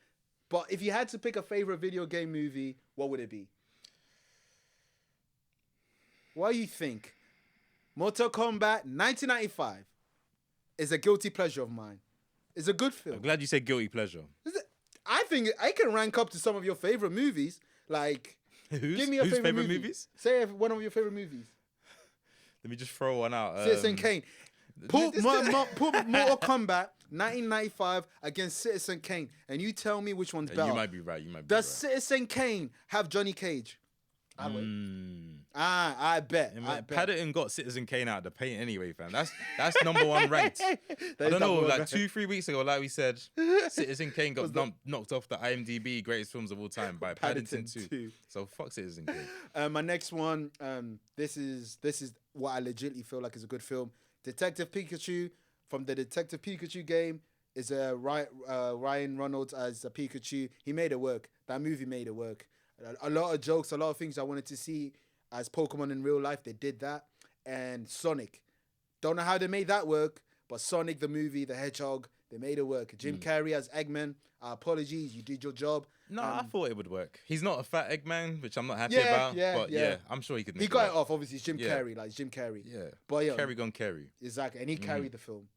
B: But if you had to pick a favorite video game movie, what would it be? What do you think? Mortal Kombat 1995 is a guilty pleasure of mine. It's a good film.
C: I'm glad you said guilty pleasure.
B: I think I can rank up to some of your favorite movies. Like, give me a
C: whose
B: favorite
C: favorite
B: movie.
C: movies?
B: Say one of your favorite movies.
C: Let me just throw one out.
B: Citizen Kane. Put Mortal Kombat 1995 against Citizen Kane, and you tell me which one's better.
C: You might be right.
B: Does Citizen Kane have Johnny Cage? I bet.
C: Paddington got Citizen Kane out of the paint anyway, fam. That's number one ranked. I don't know, like 2-3 weeks ago, like we said, Citizen Kane got knocked off the IMDb greatest films of all time by Paddington 2. So fuck Citizen Kane.
B: My next one, this is what I legitimately feel like is a good film. Detective Pikachu from the Detective Pikachu game is Ryan Reynolds as a Pikachu. He made it work. That movie made it work. A lot of jokes, a lot of things I wanted to see as Pokemon in real life. They did that. And Sonic. Don't know how they made that work, but Sonic the movie, the Hedgehog, they made it work. Jim Carrey as Eggman. Apologies, you did your job.
C: No, I thought it would work. He's not a fat Eggman, which I'm not happy about. But I'm sure he could make
B: He
C: it
B: got
C: work.
B: it off, obviously. It's Jim Carrey. Like, it's Jim Carrey.
C: Yeah.
B: But yeah.
C: Carry gon' carry.
B: Exactly. And he carried the film.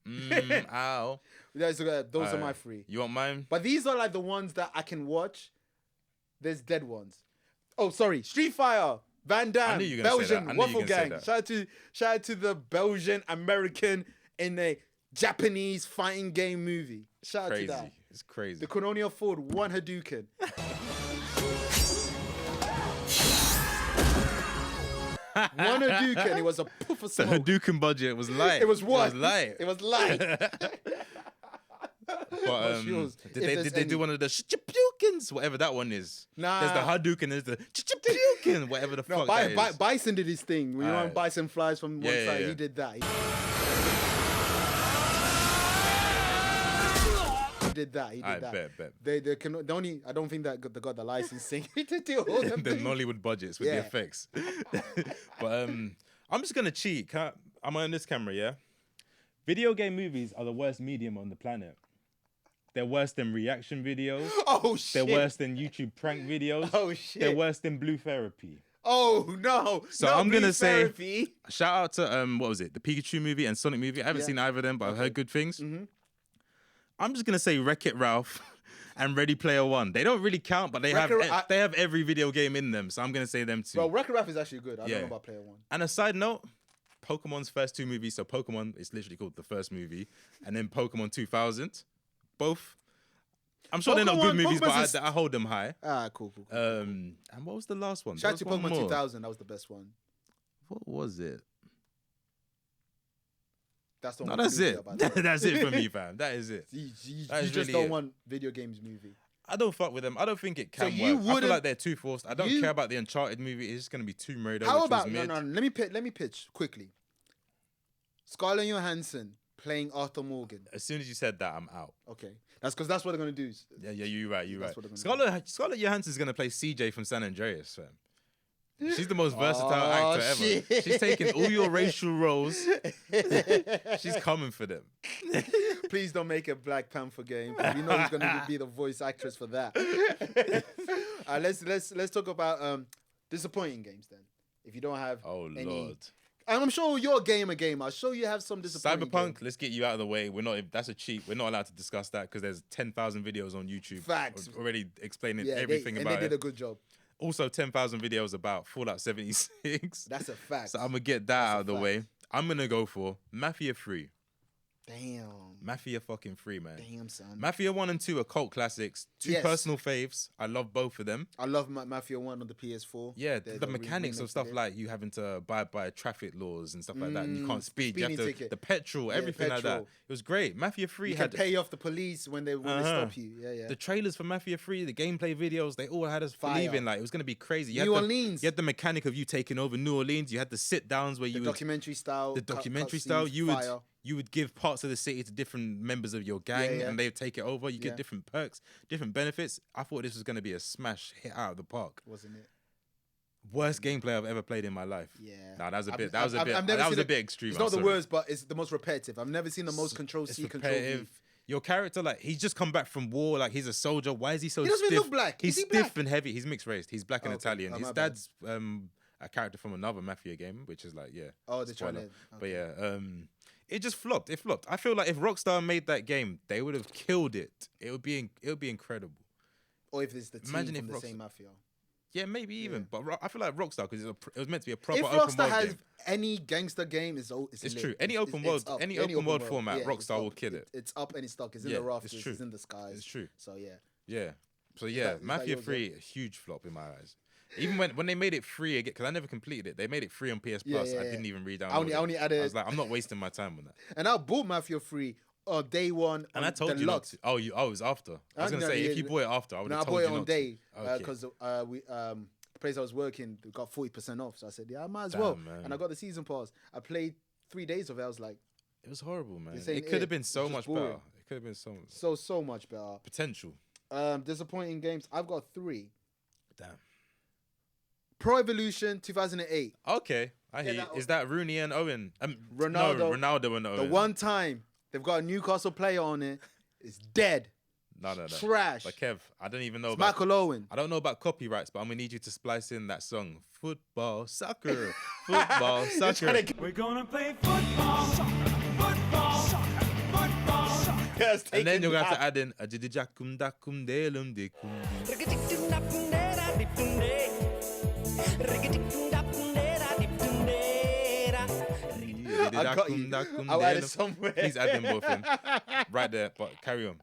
C: Ow.
B: Those are my 3.
C: You want mine?
B: But these are like the ones that I can watch. There's dead ones. Oh, sorry. Street Fighter. Van Damme.
C: I knew you were gonna say
B: Belgian.
C: that.
B: Waffle Gang. Shout out to the Belgian American in a Japanese fighting game movie. Shout out to that.
C: It's crazy.
B: The could only afford one Hadouken. One Hadouken. It was a poof of
C: The
B: smoke.
C: Hadouken budget was light.
B: It was what?
C: It was light.
B: It was light.
C: But
B: yours?
C: did
B: If
C: they do one of the Chichipukins, whatever that one is?
B: Nah.
C: There's the Hadouken, there's the Chichipukins. chicken, whatever the
B: No,
C: fuck that is.
B: Bison did his thing. When you want
C: Alright.
B: Bison flies from one
C: Yeah,
B: side,
C: yeah.
B: he did that. He did that. He did
C: Alright,
B: that.
C: bet.
B: They can only. I don't think that they got the licensing to do all them
C: The
B: things.
C: Nollywood budgets with the
B: Yeah.
C: effects. But I'm just gonna cheat. I'm on this camera, yeah. Video game movies are the worst medium on the planet. They're worse than reaction videos.
B: Oh shit.
C: They're worse than YouTube prank videos.
B: Oh shit.
C: They're worse than Blue Therapy.
B: Oh no.
C: So
B: Not
C: I'm gonna
B: Blue
C: say-
B: Therapy.
C: Shout out to what was it? The Pikachu movie and Sonic movie. I haven't
B: Yeah.
C: seen either of them, but I've heard good things.
B: Mhm.
C: I'm just gonna say Wreck-It Ralph and Ready Player One. They don't really count, but they
B: Wreck-It-
C: have every video game in them. So I'm gonna say them too.
B: Bro, Wreck-It Ralph is actually good. I
C: Yeah.
B: don't know about Player One.
C: And a side note, Pokemon's first two movies. So Pokemon is literally called the first movie, and then Pokemon 2000. Both. I'm sure they're not good movies,
B: Pokemon's
C: but I hold them high.
B: Ah, cool.
C: And what was the last one?
B: Shout out
C: There
B: to
C: was one
B: Pokemon
C: more.
B: 2000. That was the best one.
C: What was it?
B: That's the
C: No,
B: one.
C: that's
B: with
C: it.
B: Lugia, by the way.
C: That's it for me, fam. That is it.
B: You
C: That is
B: just
C: really
B: don't
C: it.
B: want video games movie.
C: I don't fuck with them. I don't think it
B: So
C: can
B: you
C: work. I feel
B: wouldn't-
C: like they're too forced. I don't
B: you-
C: care about the Uncharted movie. It's just gonna be Tomb Raider,
B: How
C: which
B: about
C: was
B: no?
C: mid.
B: Let me pitch quickly. Scarlett Johansson playing Arthur Morgan.
C: As soon as you said that, I'm out.
B: Okay, that's because that's what they're gonna do.
C: Yeah, you're right. You're
B: That's
C: right.
B: what they're gonna
C: Scarlett Johansson's gonna play CJ from San Andreas, fam. She's the most versatile
B: Oh,
C: actor ever.
B: shit.
C: She's taking all your racial roles. She's coming for them.
B: Please don't make a Black Panther game. 'Cause we know who's gonna be the voice actress for that. Let's talk about disappointing games then. If you don't have
C: Oh
B: any,
C: Lord.
B: and I'm sure you're a gamer. I'm sure you have some disappointing.
C: Cyberpunk,
B: games.
C: let's get you out of the way. That's a cheat. We're not allowed to discuss that because there's 10,000 videos on YouTube
B: Facts.
C: already explaining
B: Yeah,
C: everything
B: they
C: about
B: did
C: it.
B: a good job.
C: Also, 10,000 videos about Fallout 76.
B: That's a fact.
C: So I'm gonna get that out of the
B: fact.
C: way. I'm gonna go for Mafia 3.
B: Damn.
C: Mafia fucking 3, man.
B: Damn, son.
C: Mafia 1 and 2 are cult classics. Two
B: Yes.
C: personal faves. I love both of them.
B: I love Mafia 1 on the PS4.
C: Yeah, the mechanics of
B: remix
C: stuff
B: they did.
C: like you having to abide by traffic laws and stuff like that, and you can't speed. You have
B: speeding
C: to
B: ticket.
C: the petrol,
B: Yeah,
C: everything like that.
B: petrol.
C: It was great. Mafia 3
B: You can
C: had
B: pay off the police when they stop you. Yeah.
C: the trailers for Mafia 3, the gameplay videos, they all had us
B: Fire.
C: believing like it was gonna be crazy. You
B: New
C: had
B: Orleans.
C: You had the mechanic of you taking over New Orleans. You had the sit downs where
B: The
C: you would
B: documentary style.
C: the documentary style. You would give parts of the city to different members of your gang,
B: Yeah.
C: and they'd take it over. You
B: Yeah.
C: get different perks, different benefits. I thought this was going to be a smash hit out of the park.
B: Wasn't it?
C: Worst gameplay I've ever played in my life.
B: Yeah.
C: Nah, that was a
B: I've-
C: bit. That was a
B: I've-
C: bit.
B: I've never
C: That was
B: seen
C: a bit extreme.
B: It's
C: I'm
B: not the
C: sorry.
B: worst, but it's the most repetitive. I've never seen the most Control
C: It's
B: C, Control V.
C: repetitive. Your character, like, he's just come back from war. Like, he's a soldier. Why is he so
B: He doesn't
C: stiff?
B: even look black.
C: He's
B: Is he
C: stiff
B: black?
C: and heavy. He's mixed race. He's black and
B: Okay.
C: Italian.
B: Oh,
C: His
B: my bad.
C: dad's a character from another Mafia game, which is like, yeah.
B: Oh, they're trying
C: spoiler.
B: to.
C: But yeah, it just flopped. It flopped. I feel like if Rockstar made that game, they would have killed it. It would be incredible.
B: Or if it's the team
C: Imagine
B: from
C: if
B: the
C: Rockstar-
B: same Mafia.
C: Yeah, maybe even.
B: Yeah.
C: But I feel like Rockstar because it was meant to be a proper
B: If
C: open
B: Rockstar
C: world
B: has
C: game.
B: any gangster game, it's
C: It's
B: lit.
C: true. Any
B: It's-
C: open
B: it's
C: world,
B: up.
C: any open world format,
B: it's
C: Rockstar will
B: up.
C: kill it.
B: It's up and it's stuck. It's in
C: Yeah,
B: the
C: it's
B: rafters.
C: true.
B: It's in the skies.
C: It's true.
B: So yeah.
C: Yeah. So yeah,
B: that- is that
C: Mafia
B: yours,
C: 3, a huge flop in my eyes. Even when they made it free again, because I never completed it, they made it free on PS
B: Yeah,
C: Plus.
B: yeah,
C: I
B: yeah.
C: didn't even read down.
B: I only added.
C: I was like, I'm not wasting my time on that.
B: And I bought Mafia 3 on day one.
C: And
B: on
C: I told you not
B: deluxe.
C: to. Oh, it was after. I was gonna
B: no,
C: say
B: yeah,
C: if you bought it after, I would
B: No,
C: have
B: I
C: told
B: bought
C: you
B: it on
C: not
B: day
C: to.
B: because we the place I was working we got 40% off. So I said, yeah, I might as well.
C: Damn, man.
B: And I got the season pass. I played 3 days of it. I was like,
C: It was horrible, man.
B: This ain't
C: It could have
B: it.
C: been so
B: It's
C: much
B: just boring.
C: better. It could have been so much
B: so much better.
C: potential.
B: Disappointing games. I've got 3.
C: Damn.
B: Pro Evolution 2008.
C: Okay, I hear you.
B: that
C: Is that Rooney and Owen?
B: Ronaldo.
C: No, Ronaldo and Owen.
B: The one time they've got a Newcastle player on it is dead.
C: No.
B: Trash.
C: But Kev, I don't even know
B: It's
C: about.
B: Michael Owen.
C: I don't know about copyrights, but I'm gonna need you to splice in that song. Football, soccer, football, soccer.
D: We're gonna play football, football, football.
B: Yes,
C: And then you're gonna have
B: taken
C: to add in a jidijakum dakum delum dikum.
B: I got you. I'll add it somewhere.
C: Please add them both in. Right there, but carry on.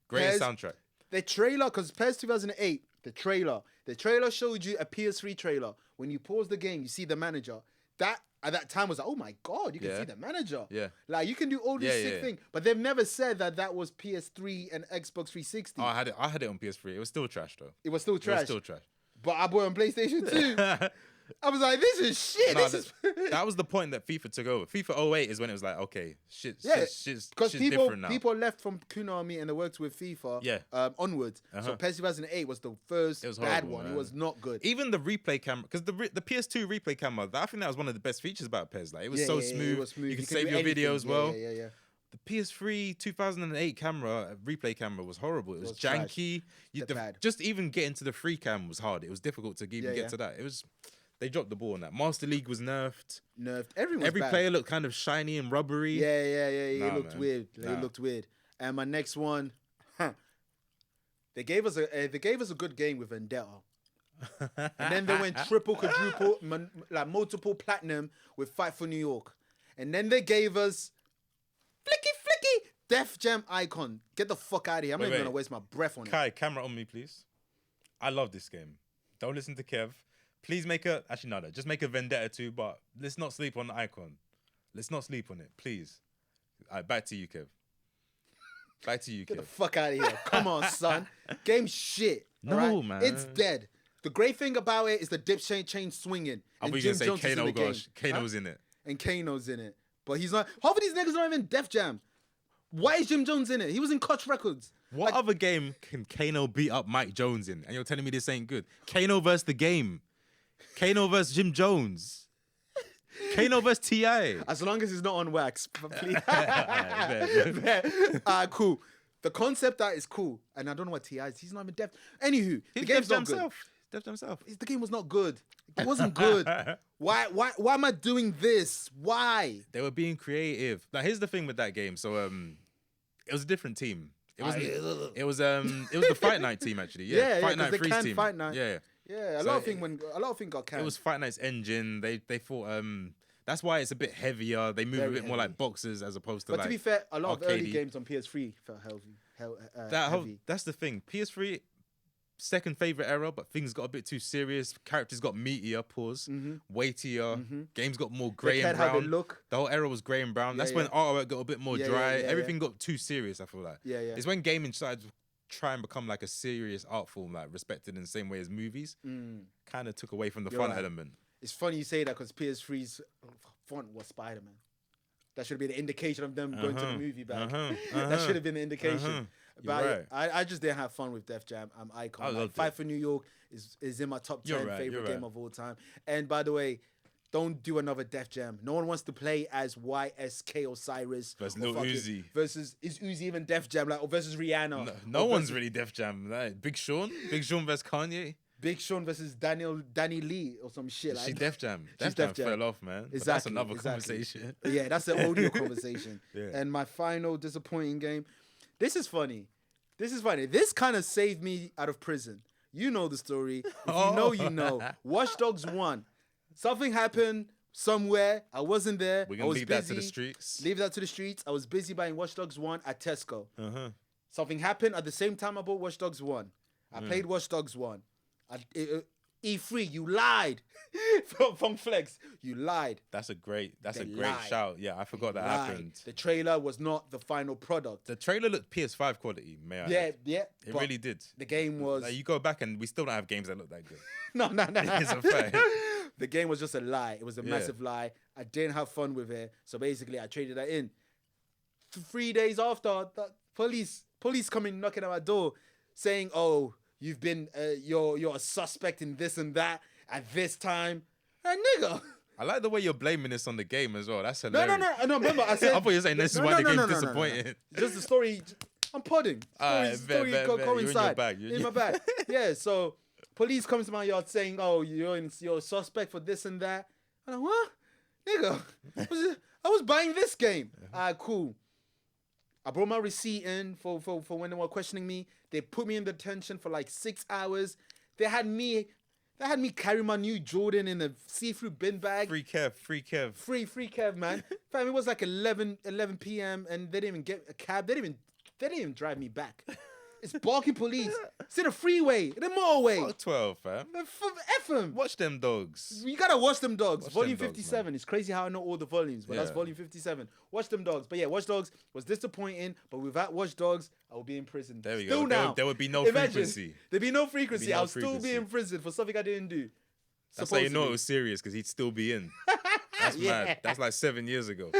C: Great
B: Pez-
C: soundtrack.
B: The trailer, because PES 2008, the trailer showed you a PS3 trailer. When you pause the game, you see the manager. That at that time was like, oh my god, you can
C: Yeah.
B: see the manager.
C: Yeah.
B: Like you can do all these
C: Yeah,
B: sick
C: yeah.
B: things, but they've never said that was PS3 and Xbox 360.
C: Oh, I had it on PS3. It was still trash though.
B: It was still
C: It
B: trash.
C: was still trash.
B: but I bought it on PlayStation 2. I was like, this is shit.
C: Nah,
B: This is
C: that was the point that FIFA took over. FIFA 08 is when it was like, okay, shit's
B: because
C: different now.
B: people left from Konami and they worked with FIFA onwards. So PES 2008 was the first bad
C: horrible,
B: one.
C: man.
B: It was not good.
C: Even the replay camera, because the PS2 replay camera, I think that was one of the best features about PES. Like, it was so smooth.
B: It was smooth.
C: You could
B: do
C: save your
B: anything.
C: videos well.
B: Yeah.
C: The PS3 2008 camera, replay camera was horrible. It was janky. Just even getting to the free cam was hard. It was difficult to even get to that. They dropped the ball on that. Master League was nerfed. Every player looked kind of shiny and rubbery.
B: Yeah. It looked weird. It looked weird. And my next one, they gave us a good game with Vendetta. And then they went triple, quadruple, like multiple platinum with Fight for New York. And then they gave us flicky Def Jam Icon. Get the fuck out of here. I'm not even gonna waste my breath on it.
C: Kai, camera on me, please. I love this game. Don't listen to Kev. Please just make a Vendetta 2, but let's not sleep on the Icon. Let's not sleep on it, please. All right, back to you, Kev. Back to you,
B: Get
C: Kev.
B: the fuck out of here. Come on, son. Game shit.
C: No,
B: right?
C: man.
B: It's dead. The great thing about it is the dip chain swinging.
C: I was going to say Kano, Kano's in it.
B: And Kano's in it. But he's not. Half of these niggas not even Def Jam. Why is Jim Jones in it? He was in Koch Records.
C: What other game can Kano beat up Mike Jones in? And you're telling me this ain't good? Kano versus the game. Kano versus Jim Jones. Kano versus T.I.
B: As long as it's not on wax. Please. Cool. The concept that is cool. And I don't know what T.I. is. He's not even Def. Anywho, the game's not good.
C: Def himself.
B: The game was not good. It wasn't good. Why am I doing this? Why?
C: They were being creative. Now here's the thing with that game. So it was a different team. It was the Fight Night team actually. Yeah, Fight Night Freeze team.
B: Fight Night.
C: Yeah.
B: A lot of things got canned.
C: It was Fight Night's engine. They thought that's why it's a bit heavier. They move a bit more like boxers as opposed to.
B: But to be fair, a lot of early
C: arcadey.
B: games on PS3 felt heavy.
C: That's the thing. PS3 second favorite era, but things got a bit too serious. Characters got meatier, weightier. Games got more grey and brown.
B: How they look.
C: The whole era was grey and brown. That's when artwork got a bit more dry. Everything got too serious. I feel like.
B: Yeah.
C: It's when gaming started to try and become like a serious art form, like respected in the same way as movies. Kind of took away from the fun element.
B: It's funny you say that because PS3's font was Spider-Man. That should have been the indication of them going to the movie back. That should have been the indication. But right. I just didn't have fun with Def Jam. I'm Icon. Fight for New York is in my top 10 favorite game of all time. And by the way, don't do another Def Jam. No one wants to play as YSK Osiris
C: versus Lil Uzi.
B: Versus is Uzi even Def Jam or versus Rihanna?
C: No one's really Def Jam. Like, Big Sean versus Kanye.
B: Big Sean versus Danny Lee or some shit.
C: She's Def Jam. Def Jam fell off, man.
B: Exactly.
C: But that's another conversation.
B: Yeah, that's an audio conversation. And my final disappointing game. This is funny. This kind of saved me out of prison. You know the story. If you know, you know. Watch Dogs 1. Something happened somewhere. I wasn't there.
C: We're going to leave that to the streets.
B: Leave that to the streets. I was busy buying Watch Dogs 1 at Tesco. Something happened at the same time I bought Watch Dogs 1. I played Watch Dogs 1. E3, you lied. From Flex, you lied.
C: That's a great shout. Yeah, I forgot that happened.
B: The trailer was not the final product.
C: The trailer looked PS5 quality, may I add.
B: Yeah.
C: It really did.
B: The game was...
C: Like, you go back and we still don't have games that look that good.
B: No.
C: It's a fact.
B: The game was just a lie. It was a massive lie. I didn't have fun with it. So basically, I traded that in. 3 days after, the police coming knocking at my door saying, oh, you've been, you're a suspect in this and that at this time. Nigga.
C: I like the way you're blaming this on the game as well. That's hilarious.
B: No, remember I said...
C: I thought you were saying this is why the game's disappointing.
B: Just the story... I'm podding. Story coincide. In my bag. Yeah, so police comes to my yard saying, oh, you're a suspect for this and that. And I'm like, what? Nigga, I was buying this game. Cool. I brought my receipt in for when they were questioning me. They put me in detention for like 6 hours. They had me carry my new Jordan in a see-through bin bag.
C: Free Kev.
B: Free Kev, man. Fam, it was like 11 p.m. and they didn't even get a cab. They didn't even drive me back. It's barking police. It's in the freeway, in the motorway.
C: Fuck 12, fam.
B: F them.
C: Watch them dogs.
B: You gotta watch them dogs.
C: Watch
B: volume
C: them dogs,
B: 57. It's crazy how I know all the volumes, but that's
C: Yeah.
B: volume 57. Watch them dogs. But yeah, Watch Dogs was disappointing, but without Watch Dogs, I would be in prison.
C: There we
B: Still
C: go.
B: Now.
C: There would be no
B: Imagine,
C: frequency.
B: There'd be no frequency.
C: no
B: I'll still be
C: frequency.
B: in prison for something I didn't do.
C: That's how you know it
B: Supposedly.
C: was serious because he'd still be in. That's
B: Yeah.
C: mad. That's like 7 years ago.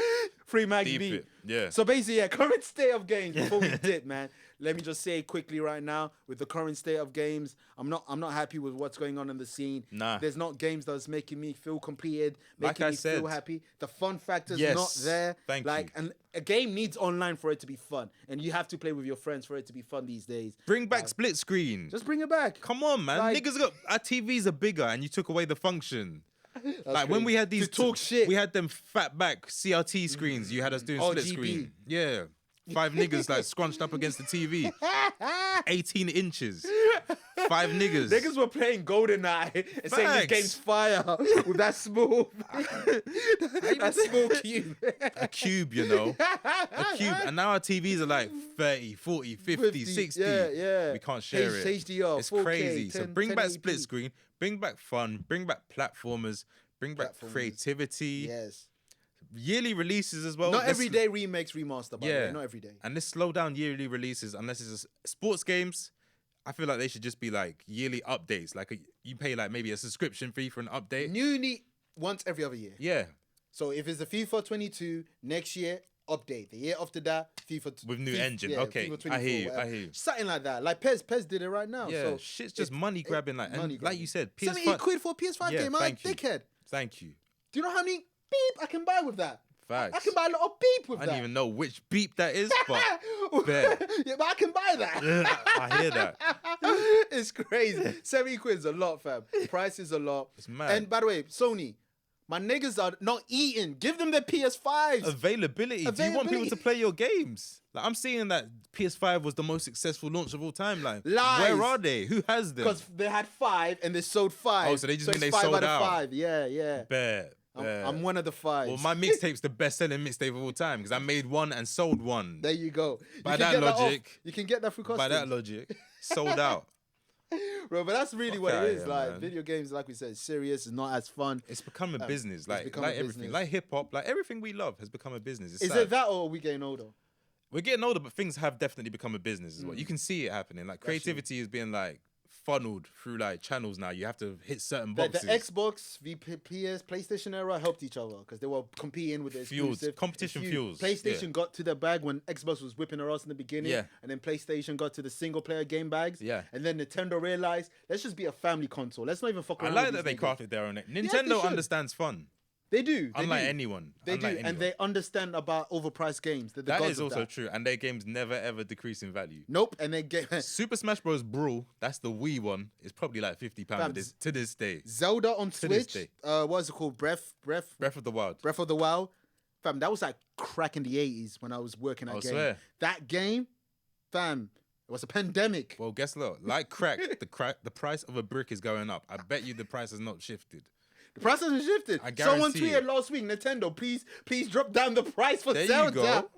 B: Free Max
C: Deep
B: B.
C: it. Yeah.
B: So basically, yeah, current state of games. Before we dip, man, let me just say quickly right now, with the current state of games, I'm not happy with what's going on in the scene.
C: Nah.
B: There's not games that's making me feel completed,
C: Like
B: making
C: I
B: me feel
C: said.
B: happy. The fun factor's
C: Yes.
B: not there.
C: Thank
B: like,
C: you.
B: And a game needs online for it to be fun, and you have to play with your friends for it to be fun these days.
C: Bring back split screen.
B: Just bring it back.
C: Come on, man.
B: Like-
C: Niggas got our TVs are bigger and you took away the function. Like when
B: crazy.
C: we had these
B: To talk shit.
C: we had them fat back CRT screens. You had us doing split
B: RGB.
C: screen. Yeah. 5 niggas like scrunched up against the TV. 18 inches. 5 niggas.
B: Niggas were playing GoldenEye and saying this
C: Facts.
B: game's fire with that small, that small cube.
C: A cube, you know. A cube. And now our TVs are like 30, 40, 50, 60.
B: Yeah.
C: We can't share it.
B: HDR,
C: It's
B: 4K,
C: crazy. So
B: 10
C: bring back
B: 1080p.
C: split screen, bring back fun, bring back platformers, bring back
B: Platformers.
C: creativity.
B: Yes.
C: Yearly releases as well.
B: Not
C: Let's-
B: every day remakes, remaster, by the way. Not every day.
C: And let's slow down yearly releases unless it's just sports games. I feel like they should just be like yearly updates. Like you pay like maybe a subscription fee for an update.
B: Newly once every other year.
C: Yeah,
B: So if it's the FIFA 22, next year, update. The year after that, FIFA...
C: With new
B: FIFA
C: engine.
B: yeah,
C: Okay,
B: FIFA
C: I hear you,
B: whatever.
C: I hear you.
B: Something like that. Like PES did it right now.
C: yeah.
B: So
C: Shit's just
B: it's-
C: money grabbing. Like
B: money
C: and like
B: grabbing.
C: you said,
B: 70
C: PS5.
B: quid for a PS5
C: Yeah,
B: game, man.
C: thank you.
B: Dickhead.
C: Thank you.
B: Do you know how many beep I can buy with that?
C: Facts.
B: I can buy a lot of beep with
C: I
B: that.
C: don't even know which beep that is, but bet.
B: Yeah, but I can buy that.
C: I hear that.
B: It's crazy. 70 quid's a lot, fam. Price is a lot.
C: It's mad.
B: And by the way, Sony, my niggas are not eating. Give them their PS5s.
C: Availability. Do you want people to play your games? Like I'm seeing that PS5 was the most successful launch of all time. Like,
B: Lies.
C: where are they? Who has them?
B: Because they had 5 and they sold 5.
C: Oh, so they just mean
B: it's
C: they
B: 5
C: sold
B: out of
C: out.
B: 5. Yeah.
C: Bet.
B: I'm one of the 5.
C: Well, my mixtape's the best-selling mixtape of all time because I made one and sold one.
B: There you go.
C: By
B: You can
C: that
B: get off.
C: logic-
B: You can get that through
C: By
B: customs.
C: that logic, sold out.
B: Bro, but that's really
C: Fuck
B: what
C: outta
B: it is.
C: here,
B: Like,
C: man.
B: video games, like we said, serious. It's not as fun.
C: It's become a business, like
B: become a
C: everything,
B: business.
C: like hip hop, like everything we love has become a business. It's
B: Is
C: sad.
B: it that or are we getting older?
C: We're getting older, but things have definitely become a business as well. You can see it happening. Like creativity is being like funneled through like channels now. You have to hit certain
B: The
C: boxes.
B: Xbox, PS, PlayStation era helped each other because they were competing with the
C: Fuels.
B: exclusive.
C: Competition
B: It
C: fuels,
B: PlayStation
C: yeah.
B: got to the bag when Xbox was whipping her ass in the beginning.
C: Yeah.
B: And then PlayStation got to the single player game bags.
C: Yeah.
B: And then Nintendo realized, let's just be a family console. Let's not even fuck
C: I
B: around
C: like
B: with
C: that they
B: these niggas.
C: crafted their own.
B: they
C: Nintendo
B: should.
C: understands fun,
B: They do. They
C: unlike
B: do.
C: anyone.
B: They
C: unlike
B: do.
C: anyone.
B: And they understand about overpriced games. They're the
C: That
B: gods
C: is
B: of
C: also
B: that.
C: true, and their games never ever decrease in value.
B: Nope. And they get
C: Super Smash Bros. Brawl, that's the Wii one, is probably like £50
B: Fam,
C: to this day.
B: Zelda on
C: this
B: Switch.
C: day.
B: What is it called? Breath
C: Breath of the Wild.
B: of the Wild. Fam, that was like crack in the 80s when I was working at
C: I
B: game.
C: swear.
B: That game, fam, it was a pandemic.
C: Well, guess what? Like crack, the price of a brick is going up. I bet you the price has not shifted.
B: The price hasn't shifted.
C: I
B: Someone
C: guarantee
B: tweeted
C: it.
B: last week, Nintendo, please drop down the price for
C: There
B: Zelda.
C: you go.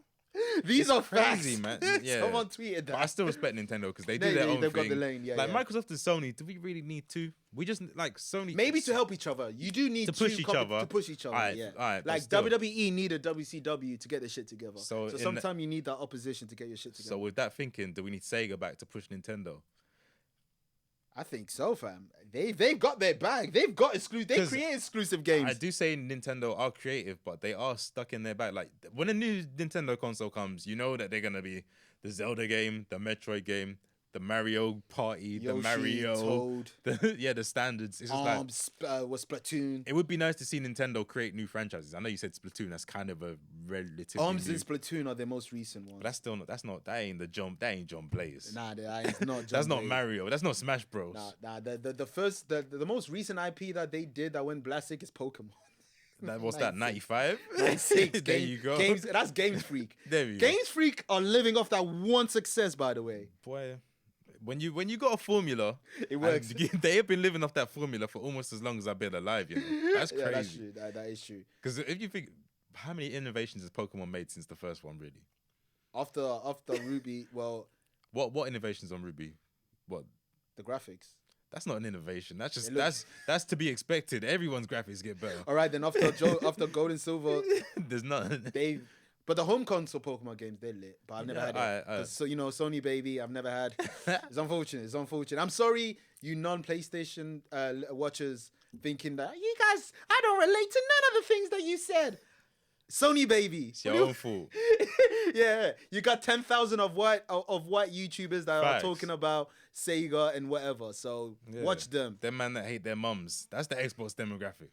B: These are
C: Crazy,
B: facts.
C: man. Yeah.
B: Someone tweeted
C: But I
B: that.
C: still respect Nintendo because they do
B: They-
C: their own
B: they've
C: thing.
B: got the lane, yeah,
C: like
B: yeah.
C: Microsoft and Sony, do we really need to? We just like Sony.
B: Maybe to help each other. You do need
C: To push each other.
B: To push each other,
C: Alright,
B: yeah.
C: alright, but
B: like
C: still.
B: WWE needed WCW to get their shit together.
C: So
B: So
C: in
B: sometimes you need that opposition to get your shit together.
C: So with that thinking, do we need Sega back to push Nintendo?
B: I think so, fam. They've got their bag. They've got exclusive. They
C: 'Cause
B: create exclusive games.
C: I do say Nintendo are creative, but they are stuck in their bag. Like when a new Nintendo console comes, you know that they're gonna be the Zelda game, the Metroid game, the Mario Party, the
B: Yoshi,
C: Mario,
B: Toad,
C: the standards. It's just like
B: was Splatoon.
C: it would be nice to see Nintendo create new franchises. I know you said Splatoon. That's kind of a relatively
B: Arms
C: new,
B: and Splatoon are their most recent ones.
C: but that's still not. That ain't the jump. That ain't John Blaze.
B: Nah, it's not.
C: That's
B: John
C: not
B: Blaze.
C: Mario. That's not Smash Bros.
B: Nah. The most recent IP that they did that went blastic is Pokemon.
C: What's that? 95.
B: 96.
C: There you go.
B: That's Games Freak.
C: There we go.
B: Games Freak are living off that one success, by the way.
C: Boy, when you got a formula,
B: It works.
C: and they have been living off that formula for almost as long as I've been alive. You know, that's
B: Yeah, that's
C: crazy.
B: true. That is true.
C: Because if you think, how many innovations has Pokemon made since the first one? Really?
B: After Ruby, well,
C: What innovations on Ruby? What?
B: The graphics.
C: That's not an innovation. That's just
B: It looks-
C: that's to be expected. Everyone's graphics get better.
B: All right, then after after Gold and Silver,
C: There's none.
B: but the home console Pokemon games, they're lit. But I've never
C: Yeah,
B: had it.
C: alright.
B: 'Cause, so Sony baby, I've never had. It's unfortunate. It's unfortunate. I'm sorry, you non-PlayStation watchers, thinking that you guys, I don't relate to none of the things that you said. Sony baby.
C: It's your own fault.
B: Yeah, you got 10,000 of white YouTubers that
C: Facts.
B: are talking about Sega and whatever. So
C: Yeah.
B: watch them.
C: Them man that hate their mums. That's the Xbox demographic.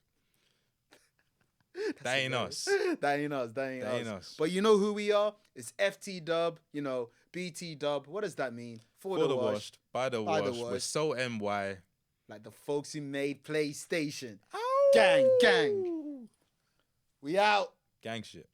C: That ain't us.
B: That ain't us. That ain't
C: That
B: us.
C: ain't us.
B: But you know who we are? It's FT Dub. BT Dub. What does that mean? For the washed.
C: By the
B: By the
C: wash. We're
B: washed.
C: so MY.
B: Like the folks who made PlayStation.
C: Ow.
B: Gang, gang. We out.
C: Gang shit.